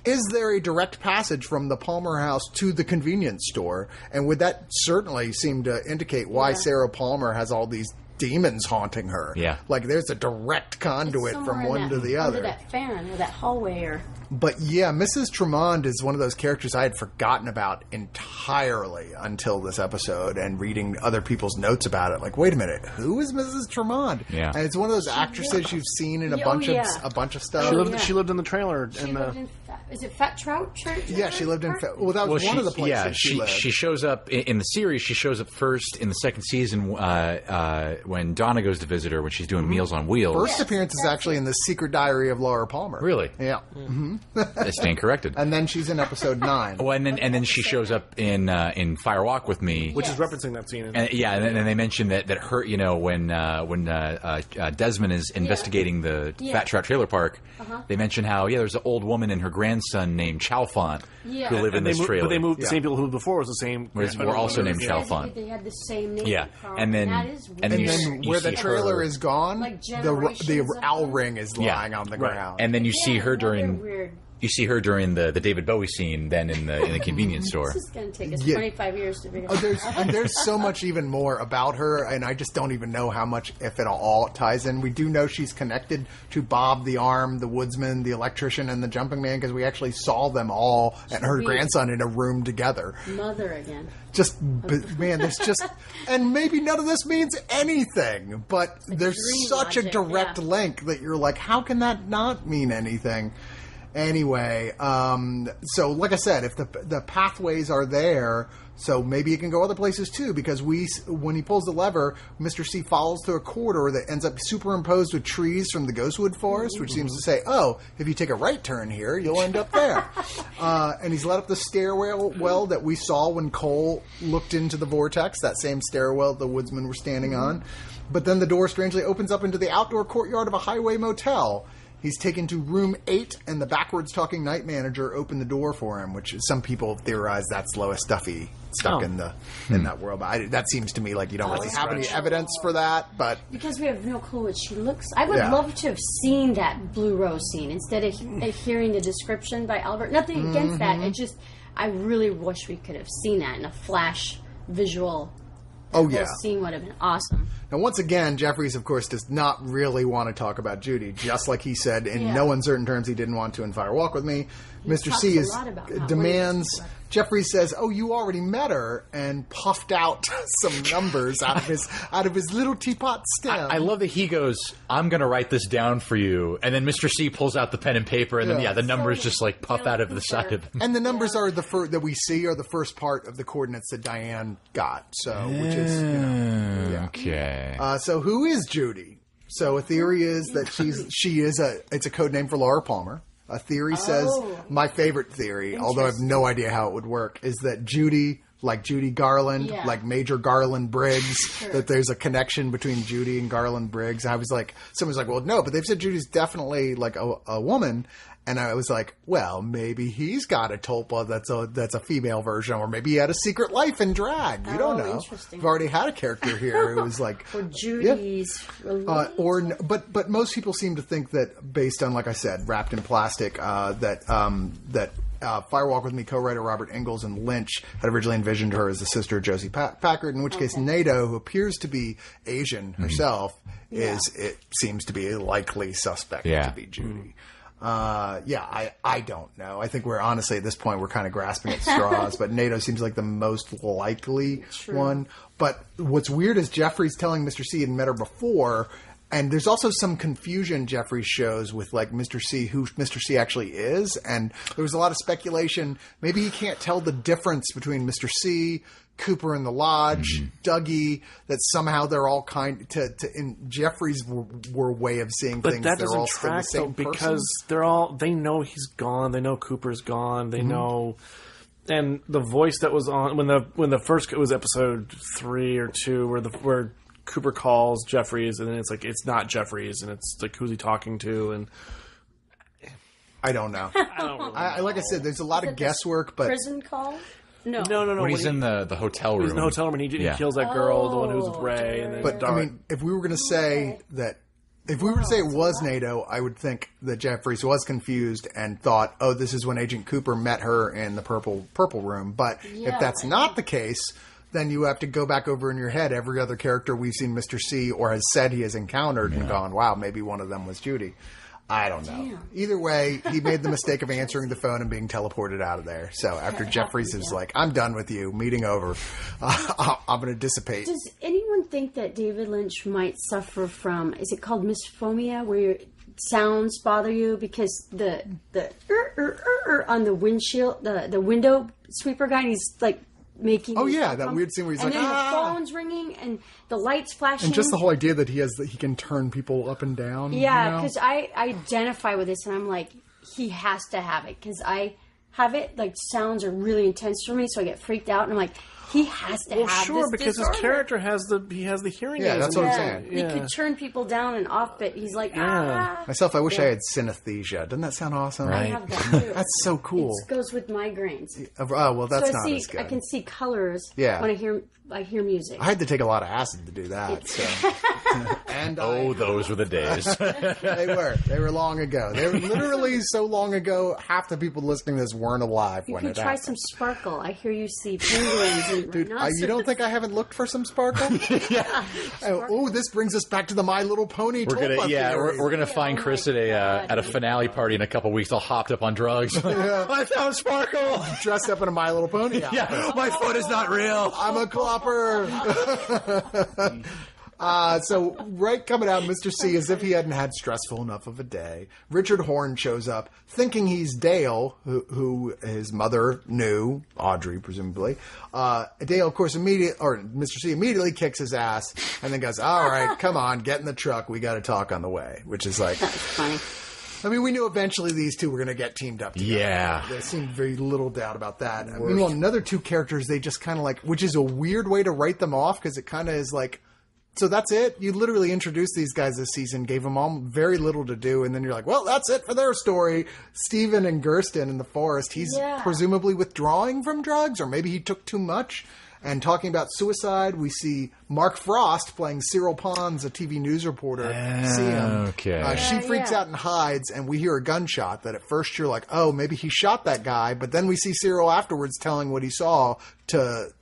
is there a direct passage from the Palmer house to the convenience store? And would that certainly seem to indicate why Sarah Palmer has all these demons haunting her? Yeah. Like there's a direct conduit from one to the other. Under that fan or that hallway or... But yeah, Mrs. Tremond is one of those characters I had forgotten about entirely until this episode and reading other people's notes about it. Like, wait a minute, who is Mrs. Tremond? Yeah. And it's one of those actresses you've seen in a bunch of stuff. She lived in the trailer. Is it Fat Trout? Yeah, she lived in... Well, that was one of the places she lived. She shows up in the series. She shows up first in the second season when Donna goes to visit her when she's doing Meals on Wheels. First appearance is actually in The Secret Diary of Laura Palmer. Really? Yeah. I stand corrected. And then she's in episode 9. Well, and then she shows up in Fire Walk With Me, which is referencing that scene. And they mention that her, when Desmond is investigating the Fat Trout Trailer Park, they mention how there's an old woman and her grandson named Chalfont who live in this trailer. But they moved the same people who before was the same. Were also named Chalfont. They had the same name. Yeah, and then where the trailer is gone, like the owl ring is lying on the ground. And then you see her during the David Bowie scene then in the convenience store. This is going to take us 25 years to figure out. There's so much even more about her, and I just don't even know how much, if it all ties in. We do know she's connected to Bob the Arm, the Woodsman, the Electrician, and the Jumping Man, because we actually saw them all and her grandson in a room together. Mother again. There's just... And maybe none of this means anything, but there's such a direct link that you're like, how can that not mean anything? Anyway, so like I said, if the pathways are there, so maybe it can go other places too, because when he pulls the lever, Mr. C follows through a corridor that ends up superimposed with trees from the Ghostwood Forest, which seems to say, oh, if you take a right turn here, you'll end up there. And he's led up the stairwell that we saw when Cole looked into the vortex, that same stairwell the woodsmen were standing on. But then the door strangely opens up into the outdoor courtyard of a highway motel. He's taken to room 8, and the backwards-talking night manager opened the door for him, which some people theorize that's Lois Duffy stuck in that world. But that seems to me like you don't really have any evidence for that. But because we have no clue what she looks. I would love to have seen that Blue Rose scene instead of hearing the description by Albert. Nothing against that. I really wish we could have seen that in a flash visual. The scene would have been awesome. Now, once again, Jeffries, of course, does not really want to talk about Judy, just like he said in no uncertain terms he didn't want to in Fire Walk With Me. Mr. C demands... Jeffries says, "Oh, you already met her," and puffed out some numbers out of his little teapot stem. I love that he goes, "I'm going to write this down for you," and then Mr. C pulls out the pen and paper, and then the numbers just like puff out of the side of them. And the numbers are that we see are the first part of the coordinates that Diane got. So, which is okay. So, who is Judy? So a theory is that it's a code name for Laura Palmer. A theory says, my favorite theory, although I have no idea how it would work, is that Judy, like Judy Garland, like Major Garland Briggs, that there's a connection between Judy and Garland Briggs. I was like, someone's like, well, no, but they've said Judy's definitely like a woman. And I was like, well, maybe he's got a tulpa that's a female version, or maybe he had a secret life in drag. You don't know. Interesting. We've already had a character here who was like, or Judy's, but most people seem to think that based on, like I said, Wrapped in Plastic, that Firewalk with Me co-writer Robert Ingalls and Lynch had originally envisioned her as the sister of Josie Packard, in which case Nato, who appears to be Asian herself, it seems to be a likely suspect to be Judy. I don't know. I think we're honestly at this point we're kind of grasping at straws, but Nato seems like the most likely one. But what's weird is Jeffrey's telling Mr. C had met her before, and there's also some confusion Jeffrey shows with like Mr. C, who Mr. C actually is, and there was a lot of speculation. Maybe he can't tell the difference between Mr. C, Cooper in the lodge, Dougie, that somehow they're all in Jeffrey's way of seeing things. But that they're doesn't all track still the same though, because they know he's gone. They know Cooper's gone. They know, and the voice that was on when the first, it was episode 3 or 2 where Cooper calls Jeffries, and then it's like it's not Jeffries, and it's like who's he talking to, and I don't know. Like I said, there's a lot of guesswork, but prison call. No. When he's in the hotel room. He's in the hotel room and he kills that girl, the one who was with Ray. And then, but I mean, if we were going to say that, if we were to say it was Nato, I would think that Jeffries was confused and thought, "Oh, this is when Agent Cooper met her in the purple room." But if that's not the case, then you have to go back over in your head every other character we've seen Mr. C or has said he has encountered and gone, "Wow, maybe one of them was Judy." I don't know. Damn. Either way, he made the mistake of answering the phone and being teleported out of there. So after Jeffries is like, I'm done with you, meeting over, I'm going to dissipate. Does anyone think that David Lynch might suffer from, is it called misophonia, where your sounds bother you? Because the on the windshield, the window sweeper guy, and he's like, making that weird scene where he's and like, then the phone's ringing and the lights flashing, and just the whole idea that he can turn people up and down. Because I identify with this, and I'm like, he has to have it, because I have it, like, sounds are really intense for me, so I get freaked out, and I'm like, he has to have sure, this because disorder. His character has the hearing aids. Yeah, that's what I'm saying. He could turn people down and off, but he's like, Myself, I wish I had synesthesia. Doesn't that sound awesome? Right. I have that too. That's so cool. It goes with migraines. Well, that's so not as good. I can see colors when I hear music. I had to take a lot of acid to do that. So. And those were the days. They were long ago. They were literally so long ago, half the people listening to this weren't alive when it happened. You can try some sparkle. I hear you see penguins and dude, you don't think I haven't looked for some sparkle? This brings us back to the My Little Pony. We're gonna find Chris at a finale party in a couple weeks, all hopped up on drugs. I found sparkle, dressed up in a My Little Pony outfit. Yeah, my foot is not real. I'm a clopper. So right coming out, Mr. C, as if he hadn't had stressful enough of a day, Richard Horn shows up thinking he's Dale, who his mother knew, Audrey presumably. Dale, of course, Mr. C immediately kicks his ass and then goes, "All right, come on, get in the truck. We got to talk on the way," which is like, that's funny. I mean, we knew eventually these two were going to get teamed up together. Yeah. There seemed very little doubt about that. Meanwhile, another two characters, they just kind of like, which is a weird way to write them off, because it kind of is like, so that's it? You literally introduced these guys this season, gave them all very little to do, and then you're like, well, that's it for their story. Steven and Gersten in the forest, he's presumably withdrawing from drugs, or maybe he took too much. And talking about suicide, we see Mark Frost playing Cyril Pons, a TV news reporter. See him. Okay. She freaks out and hides, and we hear a gunshot that at first you're like, oh, maybe he shot that guy. But then we see Cyril afterwards telling what he saw to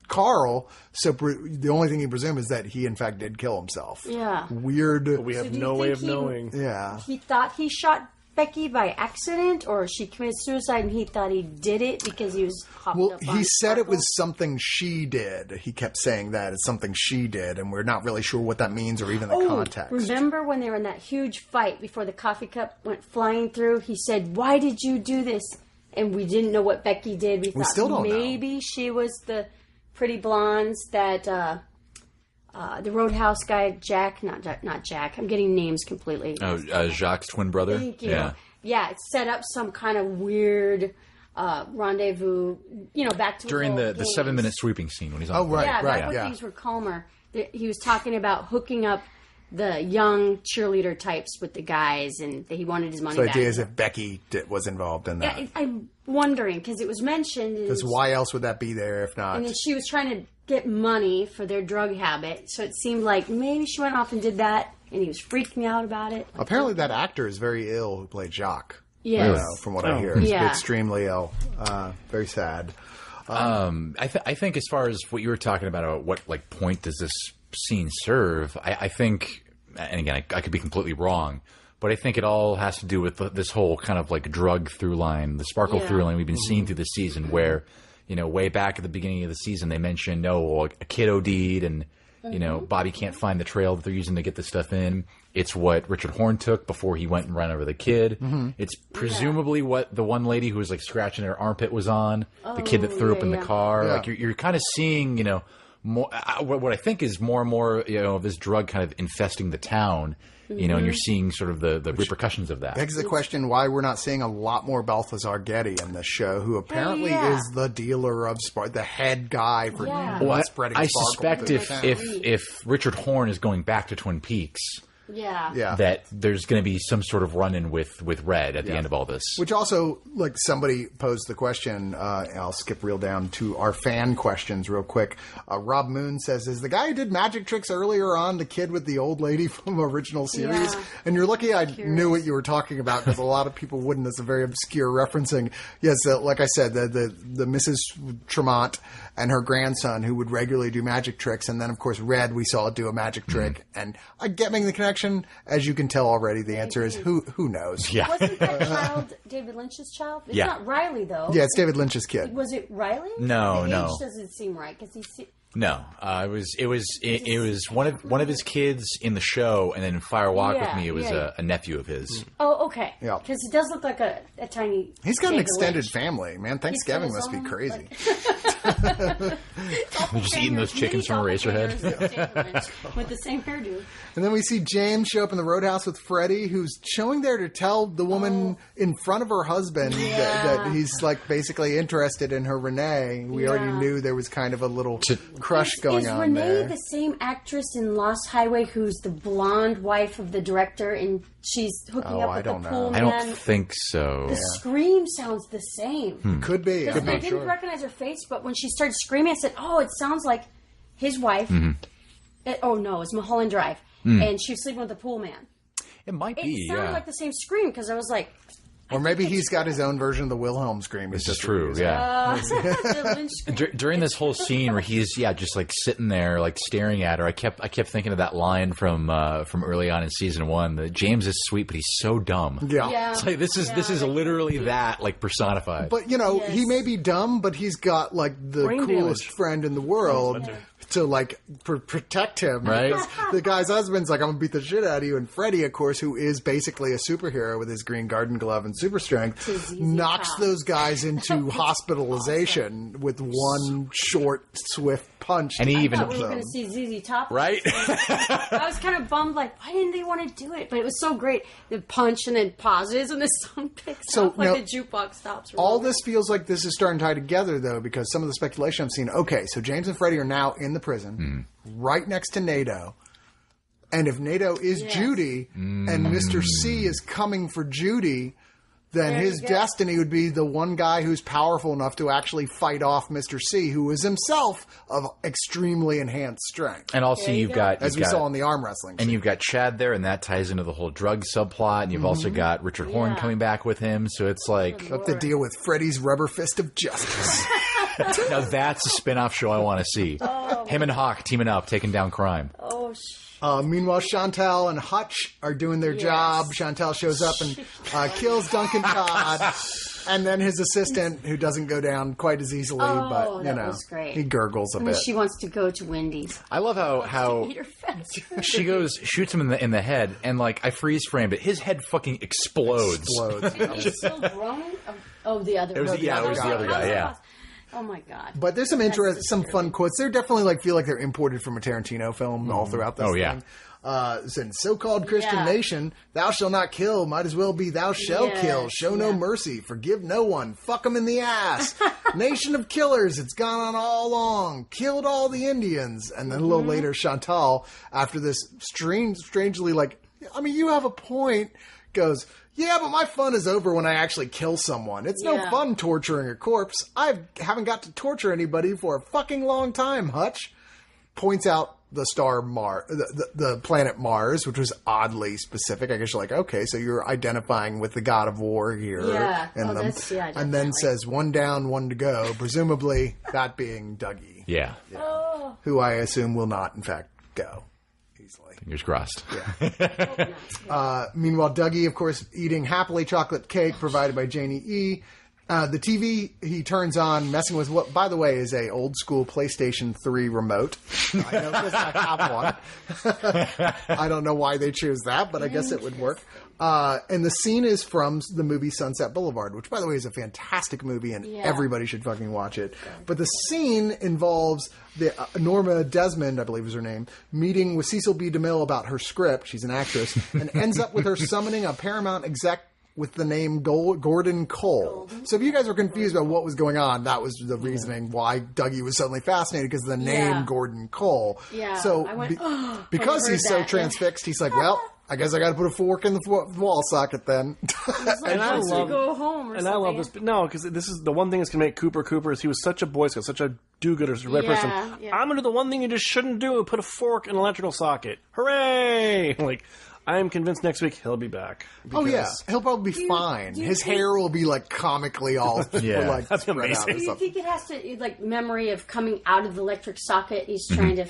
Carl. So the only thing he presumes is that he, in fact, did kill himself. Yeah. Weird. But we have no way of knowing. Yeah. He thought he shot Becky by accident, or she committed suicide and he thought he did it because he was hopped up on he said sparkle? it was something she did. He kept saying that it's something she did, and we're not really sure what that means or even the context. Remember when they were in that huge fight before the coffee cup went flying through? He said, "Why did you do this?" And we didn't know what Becky did. We thought still don't maybe she was the pretty blondes that the Roadhouse guy, Jack, not Jack. I'm getting names completely. Oh, Jacques' twin brother. Thank you. Yeah, it set up some kind of weird rendezvous. Back to during the 7-minute sweeping scene when he's on. Oh, right, yeah, right. back when things were calmer. He was talking about hooking up the young cheerleader types with the guys, and he wanted his money back. So the idea is if Becky was involved in that. Yeah, I'm wondering, because it was mentioned. Because why else would that be there if not? And then she was trying to get money for their drug habit, so it seemed like maybe she went off and did that, and he was freaking out about it. Apparently that actor is very ill who played Jacques. Yes. From what I hear. He's extremely ill. Very sad. I think as far as what you were talking about what point does this scene serve, I think, and again, I could be completely wrong, but I think it all has to do with this whole kind of drug through line, the sparkle through line we've been seeing through the season where, way back at the beginning of the season they mentioned, a kid OD'd and, Bobby can't find the trail that they're using to get the stuff in. It's what Richard Horn took before he went and ran over the kid. It's presumably what the one lady who was scratching her armpit was on, the kid that threw up in the car. Yeah. You're kind of seeing, more, what I think is more and more, of this drug kind of infesting the town, and you're seeing sort of the repercussions of that. Begs the question why we're not seeing a lot more Balthazar Getty in this show, who apparently is the dealer of the head guy for spreading I sparkle. suspect if Richard Horn is going back to Twin Peaks, Yeah. that there's going to be some sort of run-in with Red at the end of all this. Which also, somebody posed the question, I'll skip real down to our fan questions real quick. Rob Moon says, is the guy who did magic tricks earlier on the kid with the old lady from original series? Yeah. And you're lucky I knew what you were talking about, because a lot of people wouldn't. It's a very obscure referencing. Yes, like I said, the Mrs. Tremont and her grandson who would regularly do magic tricks. And then, of course, Red, we saw it do a magic trick. And I get making the connection. As you can tell already, the answer is who knows? Yeah. Wasn't that child David Lynch's child? It's not Riley, though. Yeah, it's David Lynch's kid. Was it Riley? No, the no. age doesn't seem right, because No, it was one of his kids in the show, and then in Fire Walk with Me, it was a nephew of his. Oh, okay. Yeah. Because he does look like a tiny. He's got an David extended Lynch. family, man. Thanksgiving He's must got be his crazy. They're just eating those chickens from Eraserhead. With the same hairdo. And then we see James show up in the Roadhouse with Freddie, who's showing there to tell the woman in front of her husband that he's basically interested in her Renee. We already knew there was kind of a little crush going on Renee there. Is Renee the same actress in Lost Highway who's the blonde wife of the director, and she's hooking up with the pool man? I don't think so. The scream sounds the same. Could be. I didn't recognize her face, but when she started screaming, I said, it sounds like his wife. Oh, no, it's Mulholland Drive. And she was sleeping with the pool man. It might be, It sounded like the same scream, because I was like... Or maybe he's got his own version of the Wilhelm scream. This is true, yeah. During this whole scene where he's just sitting there staring at her, I kept thinking of that line from early on in season 1 that James is sweet but he's so dumb. Yeah. It's this is literally that personified. But he may be dumb, but he's got the Brain coolest damage. friend in the world to protect him. Right. Because the guy's husband's I'm gonna beat the shit out of you, and Freddie, of course, who is basically a superhero with his green garden glove and super strength, knocks those guys into hospitalization with one short, swift punch. And he I even thought we were going to see ZZ Top. right. I was kind of bummed, why didn't they want to do it? But it was so great. The punch and then pauses and the song picks up, now, the jukebox stops. All this feels like this is starting to tie together, though, because some of the speculation I'm seeing, okay, so James and Freddie are now in the prison, right next to NATO. And if NATO is Judy, and Mr. C is coming for Judy, then his destiny would be the one guy who's powerful enough to actually fight off Mr. C, who is himself of extremely enhanced strength. And also you've got... As we saw in the arm wrestling scene. And you've got Chad there, and that ties into the whole drug subplot, and you've also got Richard Horn coming back with him, so it's like... Have to deal with Freddy's rubber fist of justice. Now that's a spin-off show I want to see. Him and Hawk teaming up, taking down crime. Oh, Meanwhile, Chantal and Hutch are doing their job. Chantal shows up and kills Duncan Todd. And then his assistant, who doesn't go down quite as easily, but, was great. he gurgles a bit. She wants to go to Wendy's. I love how Eat her fast food. she shoots him in the head, and I freeze framed it. His head fucking explodes. He's still growing? The other guy. It was the other guy, yeah. Oh my god! But there's some some fun quotes. They're definitely feel like they're imported from a Tarantino film all throughout this thing. In so-called Christian nation, thou shalt not kill, might as well be thou shalt kill, show no mercy, forgive no one, fuck them in the ass. Nation of killers, it's gone on all along, killed all the Indians. And then a little later, Chantal, after this strangely you have a point, goes, yeah, but my fun is over when I actually kill someone. It's no fun torturing a corpse. I haven't got to torture anybody for a fucking long time, Hutch. Points out the star the planet Mars, which was oddly specific. I guess you're like, okay, so you're identifying with the god of war here. Yeah. And then says, one down, one to go, presumably that being Dougie. Yeah. Oh. Who I assume will not, in fact, go easily. Fingers crossed. Yeah. Meanwhile, Dougie, of course, eating happily chocolate cake provided by Janie E. The TV he turns on, messing with what, by the way, is a old school PlayStation 3 remote. I know because I have one. I don't know why they choose that, but I guess it would work. And the scene is from the movie Sunset Boulevard, which, by the way, is a fantastic movie, and everybody should fucking watch it. But the scene involves Norma Desmond, I believe is her name, meeting with Cecil B. DeMille about her script. She's an actress, and ends up with her summoning a Paramount exec with the name Gordon Cole. So if you guys were confused about what was going on, that was the reasoning why Dougie was suddenly fascinated, because of the name Gordon Cole. Yeah. So I went, because he's so transfixed, he's like, well, I guess I got to put a fork in the wall socket then. And I love go home or and something. I love this. No, because this is the one thing that's going to make Cooper is he was such a Boy Scout, such a do-gooder, such a red person. Yeah. I'm going to do the one thing you just shouldn't do, put a fork in an electrical socket. Hooray! I am convinced next week he'll be back. Oh, yeah. He'll probably be fine. His hair will be, comically all That's amazing. Do you think it has to, memory of coming out of the electric socket? He's trying to...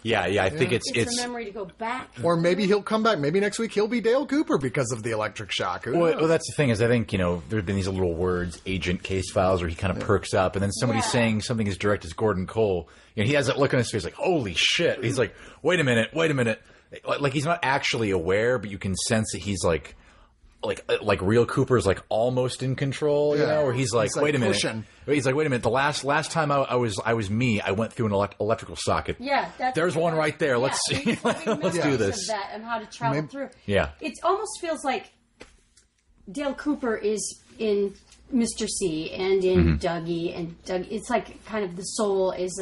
Yeah, I think it's a memory to go back. Or maybe he'll come back. Maybe next week he'll be Dale Cooper because of the electric shock. Well, that's the thing is I think, there have been these little words, agent case files, where he kind of perks up, and then somebody's saying something as direct as Gordon Cole. He has that look on his face like, holy shit. He's like, wait a minute. Like he's not actually aware, but you can sense that he's like real Cooper's almost in control, where he's like, wait a minute. Pushing. He's like, wait a minute. The last time I was me, I went through an electrical socket. Yeah, there's one right there. Let's see. Let's do this. That and how to travel through. Yeah, it almost feels like Dale Cooper is in Mr. C and in Dougie, and It's like kind of the soul is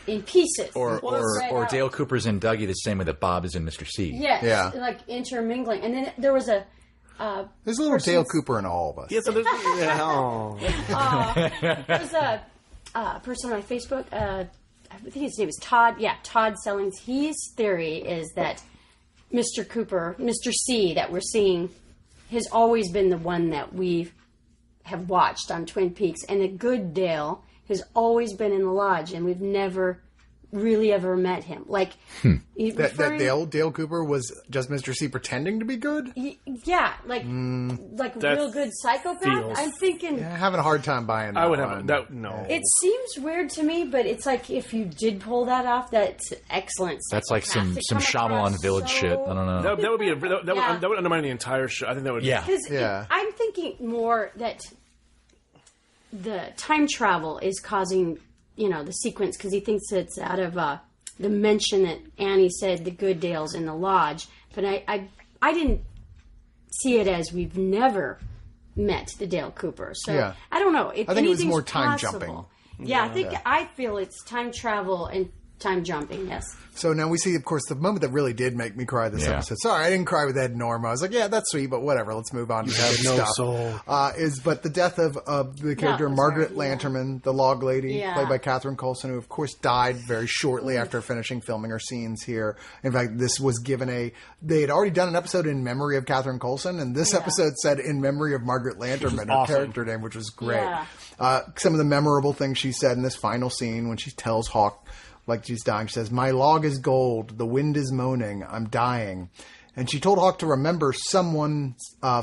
in pieces. Or Dale Cooper's in Dougie the same way that Bob is in Mr. C. Yes, yeah. Intermingling. And then there was there's a little Dale Cooper in all of us. Yeah, so there's there's a person on my Facebook, I think his name is Todd. Yeah, Todd Sellings. His theory is that Mr. Cooper, Mr. C, that we're seeing, has always been the one that we have watched on Twin Peaks, and the good Dale has always been in the lodge, and we've never really ever met him. That Dale Cooper was just Mr. C pretending to be good? Real good psychopath. I'm thinking... Yeah, having a hard time buying that. I would have... No. It seems weird to me, but it's like if you did pull that off, that's excellent. That's like some Shyamalan Village shit. I don't know. That would be that would undermine the entire show. I think that would... Yeah. I'm thinking more that the time travel is causing... the sequence, because he thinks it's out of the mention that Annie said the good Dale's in the lodge. But I didn't see it as we've never met the Dale Cooper. So I don't know. If I think it was more time jumping. Yeah, I feel it's time travel and time jumping, yes. So now we see, of course, the moment that really did make me cry this episode. Sorry, I didn't cry with Ed and Norma. I was like, yeah, that's sweet, but whatever. Let's move on to the good stuff. Soul. But the death of the character Margaret Lanterman, the log lady, played by Catherine Coulson, who, of course, died very shortly after finishing filming her scenes here. In fact, this was given they had already done an episode in memory of Catherine Coulson, and this episode said in memory of Margaret Lanterman, her character name, which was great. Yeah. Some of the memorable things she said in this final scene when she tells Hawk, like she's dying, she says, "My log is gold, the wind is moaning, I'm dying." And she told Hawk to remember someone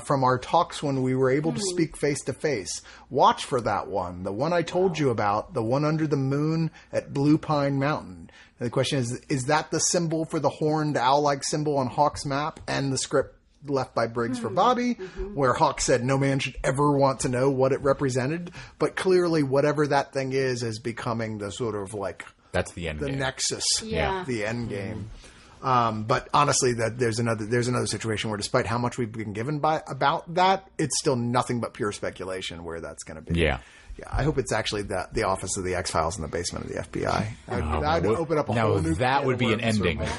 from our talks when we were able to speak face to face. Watch for that one, the one I told you about, the one under the moon at Blue Pine Mountain. And the question is that the symbol for the horned owl-like symbol on Hawk's map and the script left by Briggs for Bobby, where Hawk said no man should ever want to know what it represented. But clearly, whatever that thing is becoming the sort of like that's the end game. nexus, Yeah. the end game. But honestly, that there's another situation where, despite how much we've been given about that, it's still nothing but pure speculation where that's going to be. Yeah. Yeah, I hope it's actually the office of the X-Files in the basement of the FBI. That'd open up a whole new that would be an can of ending. worms.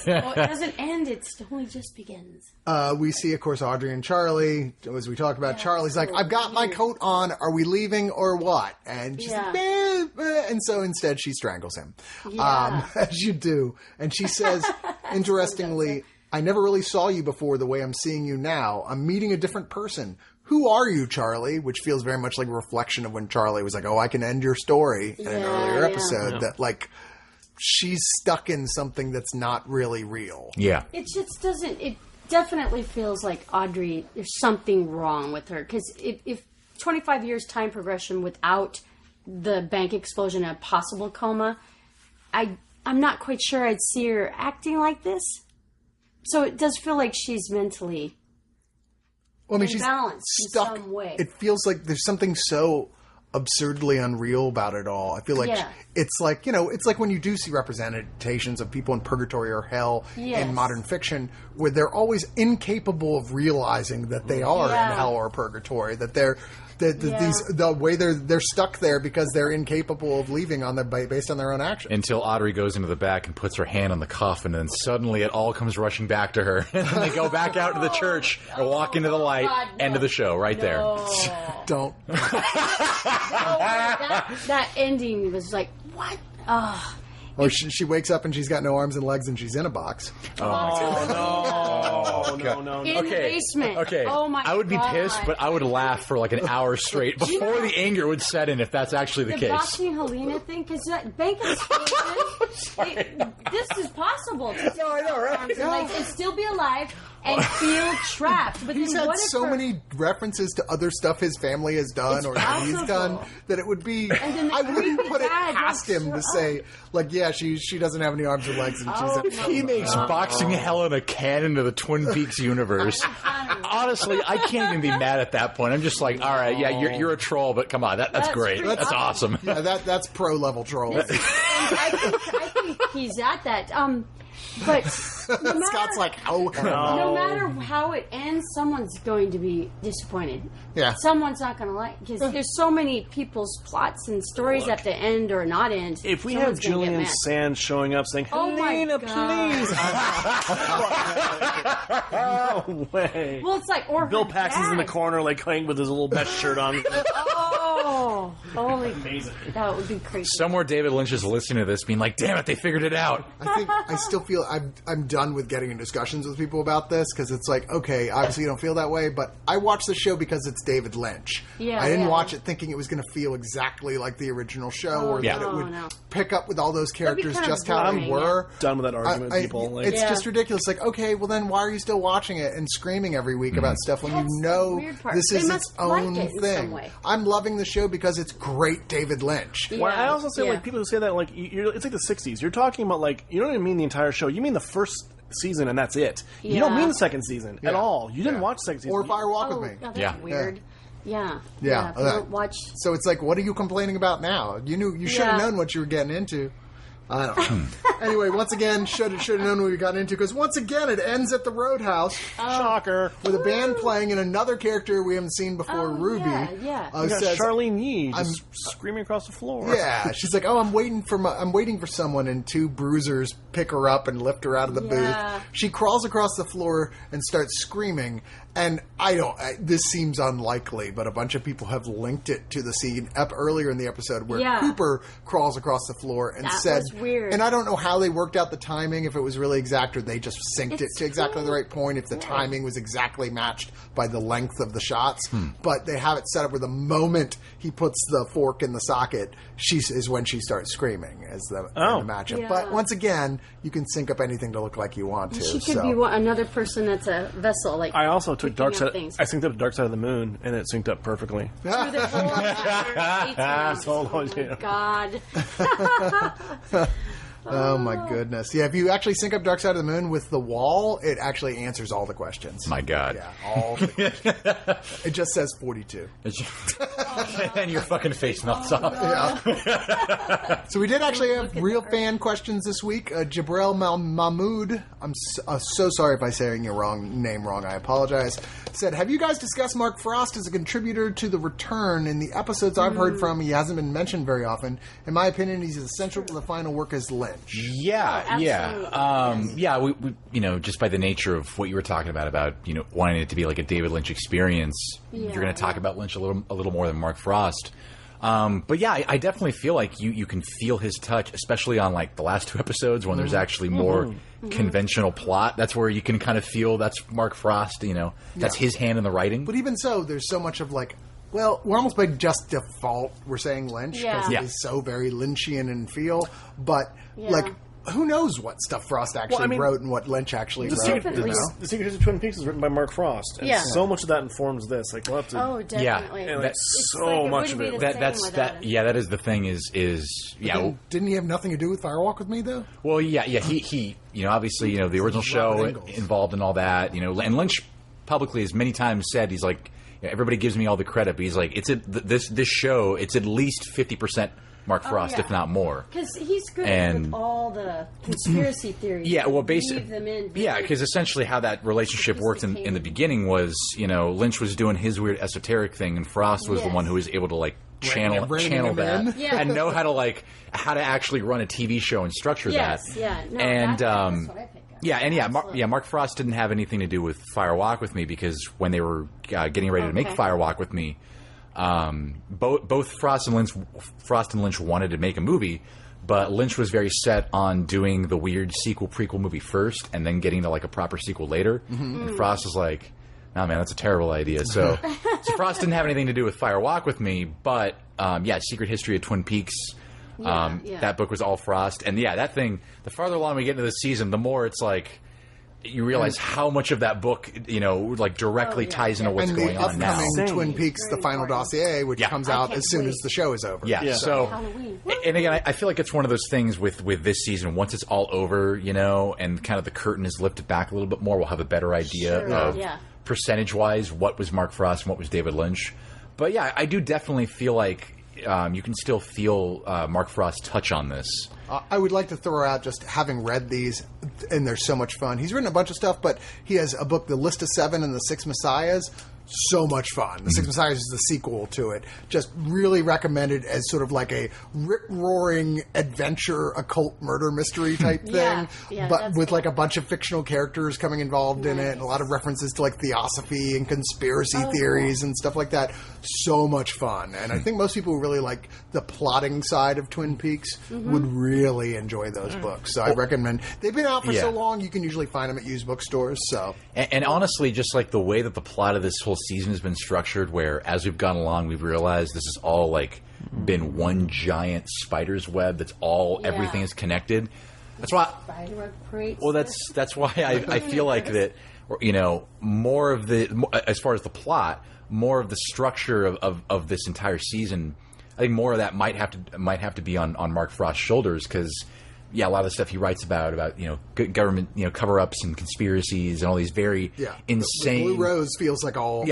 Well, it doesn't end. It only just begins. We see, of course, Audrey and Charlie. As we talked about, Charlie's like, I've got my coat on. Are we leaving or what? And she's like, and so instead she strangles him. As you do. And she says, interestingly, I never really saw you before the way I'm seeing you now. I'm meeting a different person. Who are you, Charlie? Which feels very much like a reflection of when Charlie was like, oh, I can end your story in an earlier episode. That, like, she's stuck in something that's not really real. Yeah. It just doesn't... It definitely feels like Audrey, there's something wrong with her. Because if 25 years time progression without the bank explosion and a possible coma, I'm not quite sure I'd see her acting like this. So it does feel like she's mentally... Well, I mean, she's stuck. In some way. It feels like there's something so absurdly unreal about it all. I feel like it's like, it's like when you do see representations of people in purgatory or hell in modern fiction, where they're always incapable of realizing that they are in hell or purgatory, that they're the way they're stuck there because they're incapable of leaving based on their own actions. Until Audrey goes into the back and puts her hand on the coffin, and suddenly it all comes rushing back to her. And then they go back out to the church and walk into the light. End of the show, right there. Don't. That ending was like, what? Or she wakes up and she's got no arms and legs and she's in a box. No. In the basement. Okay. Oh my God. I would be pissed, but I would laugh for like an hour straight before the anger would set in if that's actually the case. The boxing Helena thing, because that bank explosion, this is possible. No, I know, right? Arms and legs and still be alive and feel trapped. But he's then had so many references to other stuff his family has done or that he's done that it would be... I wouldn't put it past him to say, like, yeah, she doesn't have any arms or legs and she's... If he makes boxing Helena canon to the Twin Peaks universe, honestly, I can't even be mad at that point. I'm just like, all right, yeah, you're a troll, but come on, that's great. That's awesome. Yeah, that's pro-level troll. I think he's at that. But Scott's like, oh, no matter how it ends, someone's going to be disappointed. Yeah. Someone's not going to like, because there's so many people's plots and stories have to end or not end. If we have Julian Sands showing up saying, Helena, please. No way. Well, it's like, or Bill Paxton's in the corner, like, playing with his little best shirt on. Oh, holy. Amazing. That would be crazy. Somewhere David Lynch is listening to this being like, damn it, they figured it out. I still feel I'm done with getting in discussions with people about this because it's like, okay, obviously you don't feel that way, but I watched the show because it's David Lynch. Yeah, I didn't watch it thinking it was going to feel exactly like the original show or that it would pick up with all those characters just how they were. Done with that argument, people. Like, it's just ridiculous. Like, okay, well then why are you still watching it and screaming every week about stuff when you know this is its own thing? I'm loving the show because it's great David Lynch. Yeah. Well, I also say, like, people who say that, like, it's like the 60s. You're talking about, like, you don't even mean the entire show. You mean the first season and that's it. You don't mean the second season at all. You didn't watch the second season. Or Fire Walk With Me. Oh, that's weird. Yeah. Watch. So it's like, what are you complaining about now? You should have known what you were getting into. I don't know. Anyway, once again, should have known what we got into because once again it ends at the Roadhouse. Shocker. With a band playing and another character we haven't seen before, Ruby. Says, Charlene Yee just screaming across the floor. Yeah, she's like, I'm waiting for someone, and two bruisers pick her up and lift her out of the booth. She crawls across the floor and starts screaming. And this seems unlikely, but a bunch of people have linked it to the scene up earlier in the episode where Cooper crawls across the floor and said, weird. And I don't know how they worked out the timing, if it was really exact or they just synced it to exactly the right point, if the timing was exactly matched by the length of the shots. But they have it set up where the moment he puts the fork in the socket, is when she starts screaming as the matchup. But once again, you can sync up anything to look like you want to. She could be another person that's a vessel. Like I also took Dark Side. I synced up Dark Side of the Moon, and it synced up perfectly. Through the whole God. Oh my goodness! Yeah, if you actually sync up Dark Side of the Moon with The Wall, it actually answers all the questions. My God. Yeah, all the questions. It just says 42. And your fucking face melts off. Yeah. So we did actually have real fan questions this week. Jabril Mahmood, I'm so sorry if I'm saying your name wrong. I apologize. Said, have you guys discussed Mark Frost as a contributor to The Return? In the episodes I've heard from, he hasn't been mentioned very often. In my opinion, he's essential to the final work as Lynch. We just by the nature of what you were talking about wanting it to be like a David Lynch experience, you're going to talk about Lynch a little more than Mark Frost. But yeah, I definitely feel like you can feel his touch, especially on like the last 2 episodes when there's actually more conventional plot. That's where you can kind of feel that's Mark Frost, that's his hand in the writing. But even so, there's so much of like, well, we're almost by just default, we're saying Lynch because he's so very Lynchian in feel. But like, who knows what stuff Frost actually wrote and what Lynch actually wrote? The Secret History of Twin Peaks is written by Mark Frost, and so much of that informs this. Like, we'll have to. Oh, definitely. Yeah, like, so much of it. That is the thing. Didn't he have nothing to do with Firewalk with Me though? Well, he obviously the original show involved in all that. And Lynch publicly has many times said he's like, everybody gives me all the credit, but he's like, this show, it's at least 50% Mark Frost, if not more. Because he's good with all the conspiracy theories. Yeah, well, basically, because essentially how that relationship worked in the beginning was, Lynch was doing his weird esoteric thing, and Frost was the one who was able to like channel that and know how to actually run a TV show and structure that. Yeah, no, and that's what I picked up. Mark Frost didn't have anything to do with Firewalk with Me because when they were getting ready to make Firewalk with Me, both Frost and Lynch wanted to make a movie, but Lynch was very set on doing the weird prequel movie first and then getting to like a proper sequel later. And Frost was like, "No, man, that's a terrible idea." So Frost didn't have anything to do with Firewalk with Me, but Secret History of Twin Peaks. That book was all Frost, and that thing. The farther along we get into the season, the more it's like you realize how much of that book, directly ties into what's going on now. And the upcoming Twin Peaks, The Final Dossier, which comes out as soon as the show is over. Yeah. So, and again, I feel like it's one of those things with this season. Once it's all over, and kind of the curtain is lifted back a little bit more, we'll have a better idea of percentage-wise what was Mark Frost and what was David Lynch. But yeah, I do definitely feel like you can still feel Mark Frost's touch on this. I would like to throw out, just having read these, and they're so much fun. He's written a bunch of stuff, but he has a book, The List of Seven and the Six Messiahs. So much fun. The Six Messiahs is the sequel to it. Just really recommended as sort of like a rip-roaring adventure, occult murder mystery type thing, but with like a bunch of fictional characters coming involved in it, and a lot of references to like theosophy and conspiracy theories and stuff like that. So much fun. And I think most people who really like the plotting side of Twin Peaks would really enjoy those books. So I recommend. They've been out for so long, you can usually find them at used bookstores. So and honestly, just like the way that the plot of this whole season has been structured, where as we've gone along, we've realized this is all like been one giant spider's web. That's all everything is connected. That's why. Well, that's why I feel like that. More of the as far as the plot, more of the structure of this entire season. I think more of that might have to be on Mark Frost's shoulders because. Yeah, a lot of the stuff he writes about government cover-ups and conspiracies and all these very insane. The Blue Rose feels like all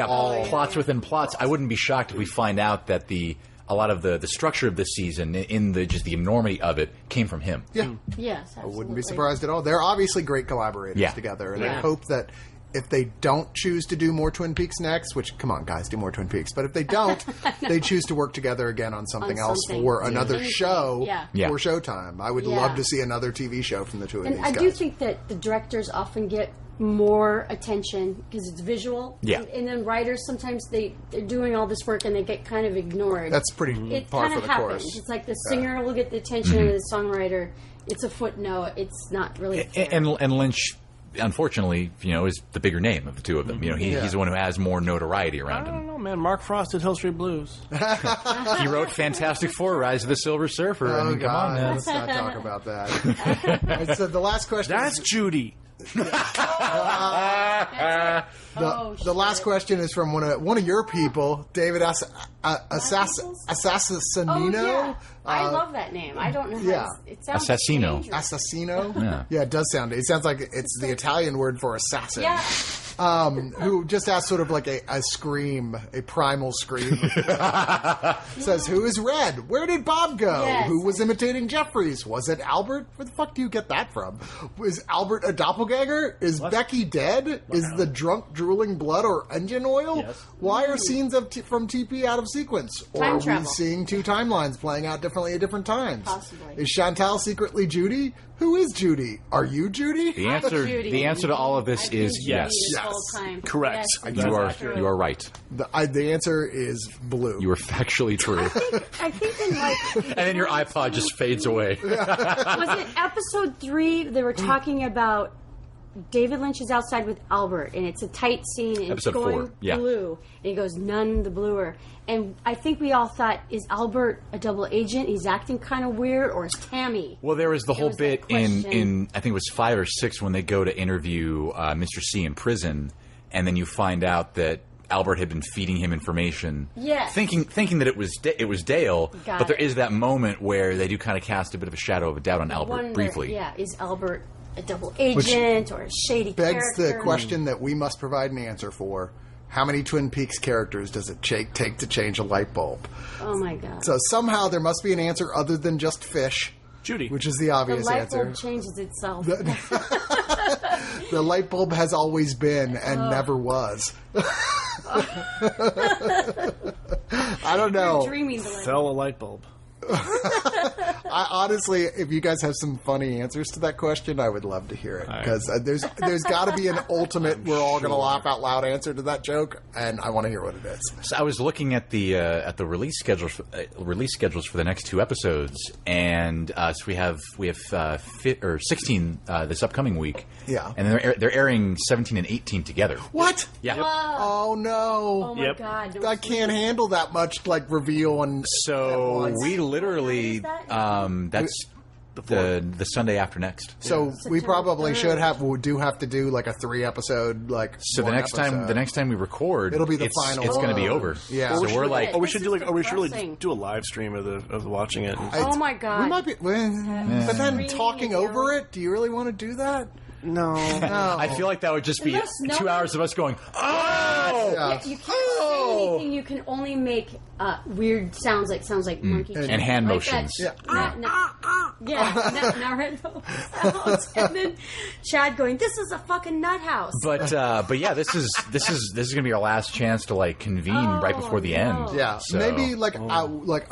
plots within plots. I wouldn't be shocked if we find out that a lot of the structure of this season in just the enormity of it came from him. Yeah, yes, absolutely. I wouldn't be surprised at all. They're obviously great collaborators together, and I hope that. If they don't choose to do more Twin Peaks next, which, come on, guys, do more Twin Peaks. But if they don't, they choose to work together again on something else for another show for Showtime. I would love to see another TV show from the two of these guys. I do think that the directors often get more attention because it's visual. Yeah. And then writers, sometimes they're doing all this work and they get kind of ignored. That's pretty par for the course. It's like the singer will get the attention of the songwriter. It's a footnote. It's not really fair. And Lynch... Unfortunately, is the bigger name of the two of them. He's the one who has more notoriety around him. I don't know, man. Mark Frost did Hill Street Blues. He wrote Fantastic Four: Rise of the Silver Surfer. Oh, come on, man. Let's not talk about that. Right, so the last question. That's Judy. The last question is from one of your people, David Assassinino. I love that name. I don't know how it sounds. Assassino. Assassino? Yeah, it does sound. It sounds like it's the Italian word for assassin. Yeah. Who just has sort of like a scream, a primal scream. Says, who is Red? Where did Bob go? Yes. Who was imitating Jeffries? Was it Albert? Where the fuck do you get that from? Is Albert a doppelganger? Is Becky dead? Is the drunk drooling blood or engine oil? Yes. Why are scenes from TP out of sequence? Or Time are travel. we seeing two timelines playing out differently at different times? Possibly. Is Chantal secretly Judy? Who is Judy? Are you Judy? The answer to all of this I've been is Judy yes. this whole time. Correct. Yes, You are right. The answer is blue. You are factually true. I think in like... And then your iPod just fades away. Was it episode 3? They were talking about David Lynch is outside with Albert, and it's a tight scene, and Episode it's going 4, yeah. blue. And he goes, none the bluer. And I think we all thought, is Albert a double agent? He's acting kind of weird, or is Tammy? Well, there was the whole was bit that question. in I think it was 5 or 6 when they go to interview Mr. C in prison, and then you find out that Albert had been feeding him information, Yes. thinking that it was Dale. Got but there it. is that moment where they do kind of cast a bit of a shadow of a doubt on Albert Wonder, briefly. Yeah, is Albert a double agent or a shady Begs character? the question that we must provide an answer for. How many Twin Peaks characters does it take to change a light bulb? Oh my god. So somehow there must be an answer other than just fish, Judy. which is the The obvious light answer. bulb changes itself. The light bulb has always been and never was. I don't know. Dreaming the light bulb. Fell a light bulb. I honestly, if you guys have some funny answers to that question, I would love to hear it because there's got to be an ultimate we're all going to laugh out loud answer to that joke, and I want to hear what it is. So I was looking at the release schedules for the next 2 episodes, and so we have 16 this upcoming week. Yeah. And they're airing 17 and 18 together. What? Yeah. Oh no! Oh my Yep. god. I can't handle that much reveal and So at once. we literally When is that? that's the Sunday after next. So we September probably 3rd. we do have to do a 3 episode So the next time we record, It'll be the it's, final It's going to be one. over. Yeah. So we're like, Oh, we This should is we should really depressing. do a live stream of watching it. Oh my god. We might be, but then Screaming talking and over yelling. it. Do you really want to do that? No. I feel like that would just be Unless no 2 one- hours of us going, oh, Yeah. You can't say anything. You can only make weird sounds like monkey And hand like motions. That. Now red sounds. And then Chad going, "This is a fucking nut house." But yeah, this is going to be our last chance to convene right before the end. Yeah, So- maybe a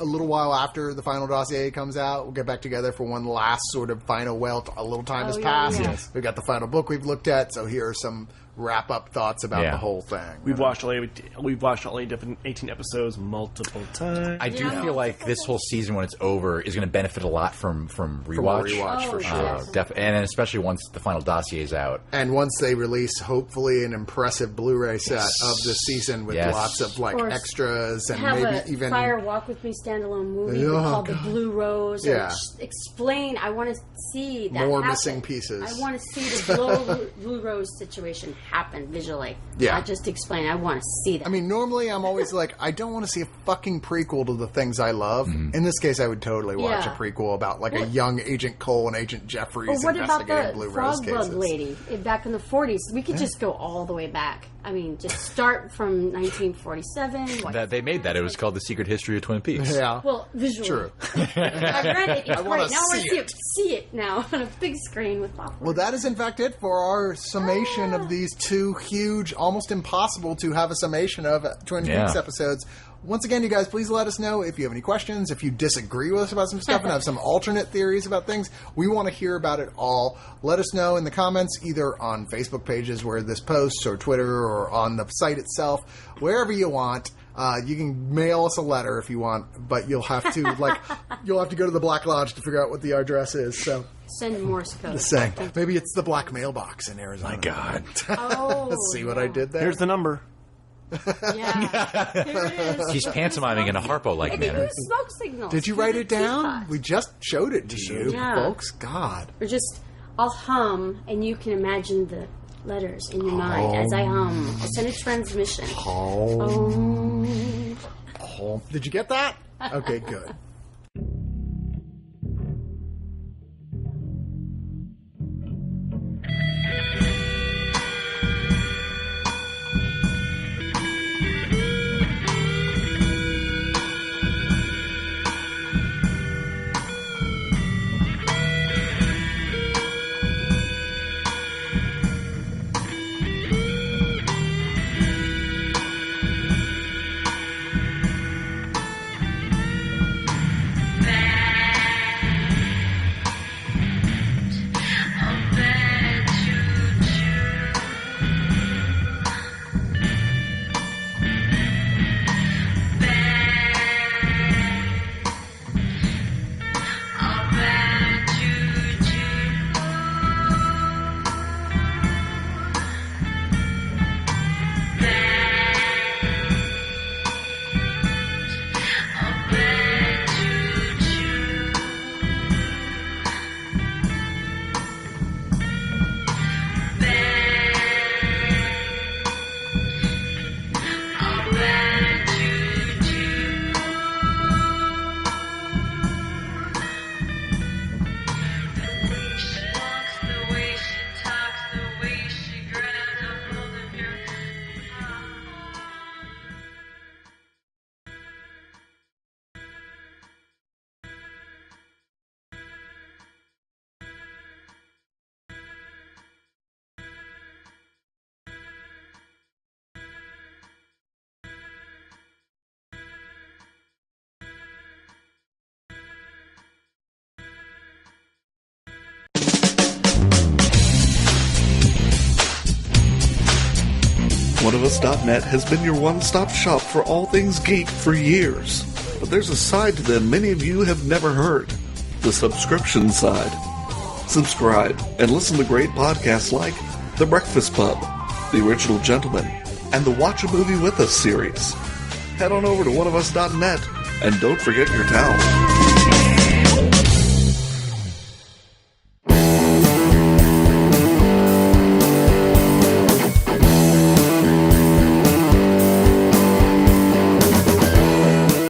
little while after the final dossier comes out, we'll get back together for one last sort of final welt. A little time has yeah, passed. yeah. Yes. We've got the final book we've looked at, so here are some wrap-up thoughts about Yeah. the whole thing. We've watched all 18 episodes multiple times. I do Yeah. feel like this whole season, when it's over, is going to benefit a lot from rewatch. rewatch, for sure. And especially once the final dossier is out. And once they release, hopefully, an impressive Blu-ray set of the season with Yes. lots of Or extras and Have maybe a even Fire Walk With Me standalone movie Oh, called God. The Blue Rose. Yeah. Or explain. I want to see that More happen. missing pieces. I want to see the Blue Rose situation happen visually. Yeah. Not just explain. I want to see that. I mean, normally I'm always I don't want to see a fucking prequel to the things I love. In this case, I would totally watch Yeah. a prequel about a young Agent Cole and Agent Jeffries Or what about investigating the Blue Rose frog cases. bug lady back in the 40s? We could just go all the way back. I mean, just start from 1947. They made that. It was called The Secret History of Twin Peaks. Yeah. Well, visually. True. I read it. It's wanna great. Now I want see to it. see it now on a big screen with popcorn. Well, that is in fact it for our summation of these 2 huge, almost impossible to have a summation of Twin Yeah. Peaks episodes. Once again, you guys, please let us know if you have any questions, if you disagree with us about some stuff and have some alternate theories about things. We want to hear about it all. Let us know in the comments, either on Facebook pages where this posts, or Twitter, or on the site itself, wherever you want. You can mail us a letter if you want, but you'll have to you'll have to go to the Black Lodge to figure out what the address is. So, Send Morse code. just saying, maybe it's the Black Mailbox in Arizona. My God. Oh, See what I did there? Here's the number. Yeah. Here it is. He's pantomiming in a Harpo-like I think manner. it was smoke signals. Did you through write the it down? teapot. We just showed it to you, Yeah. folks. God. Or just, I'll hum, and you can imagine the letters in your mind as I hum. I'll send a transmission. Oh. Did you get that? Okay, good. Oneofus.net has been your one-stop shop for all things geek for years. But there's a side to them many of you have never heard. The subscription side. Subscribe and listen to great podcasts like The Breakfast Pub, The Original Gentleman, and the Watch a Movie With Us series. Head on over to Oneofus.net and don't forget your towel.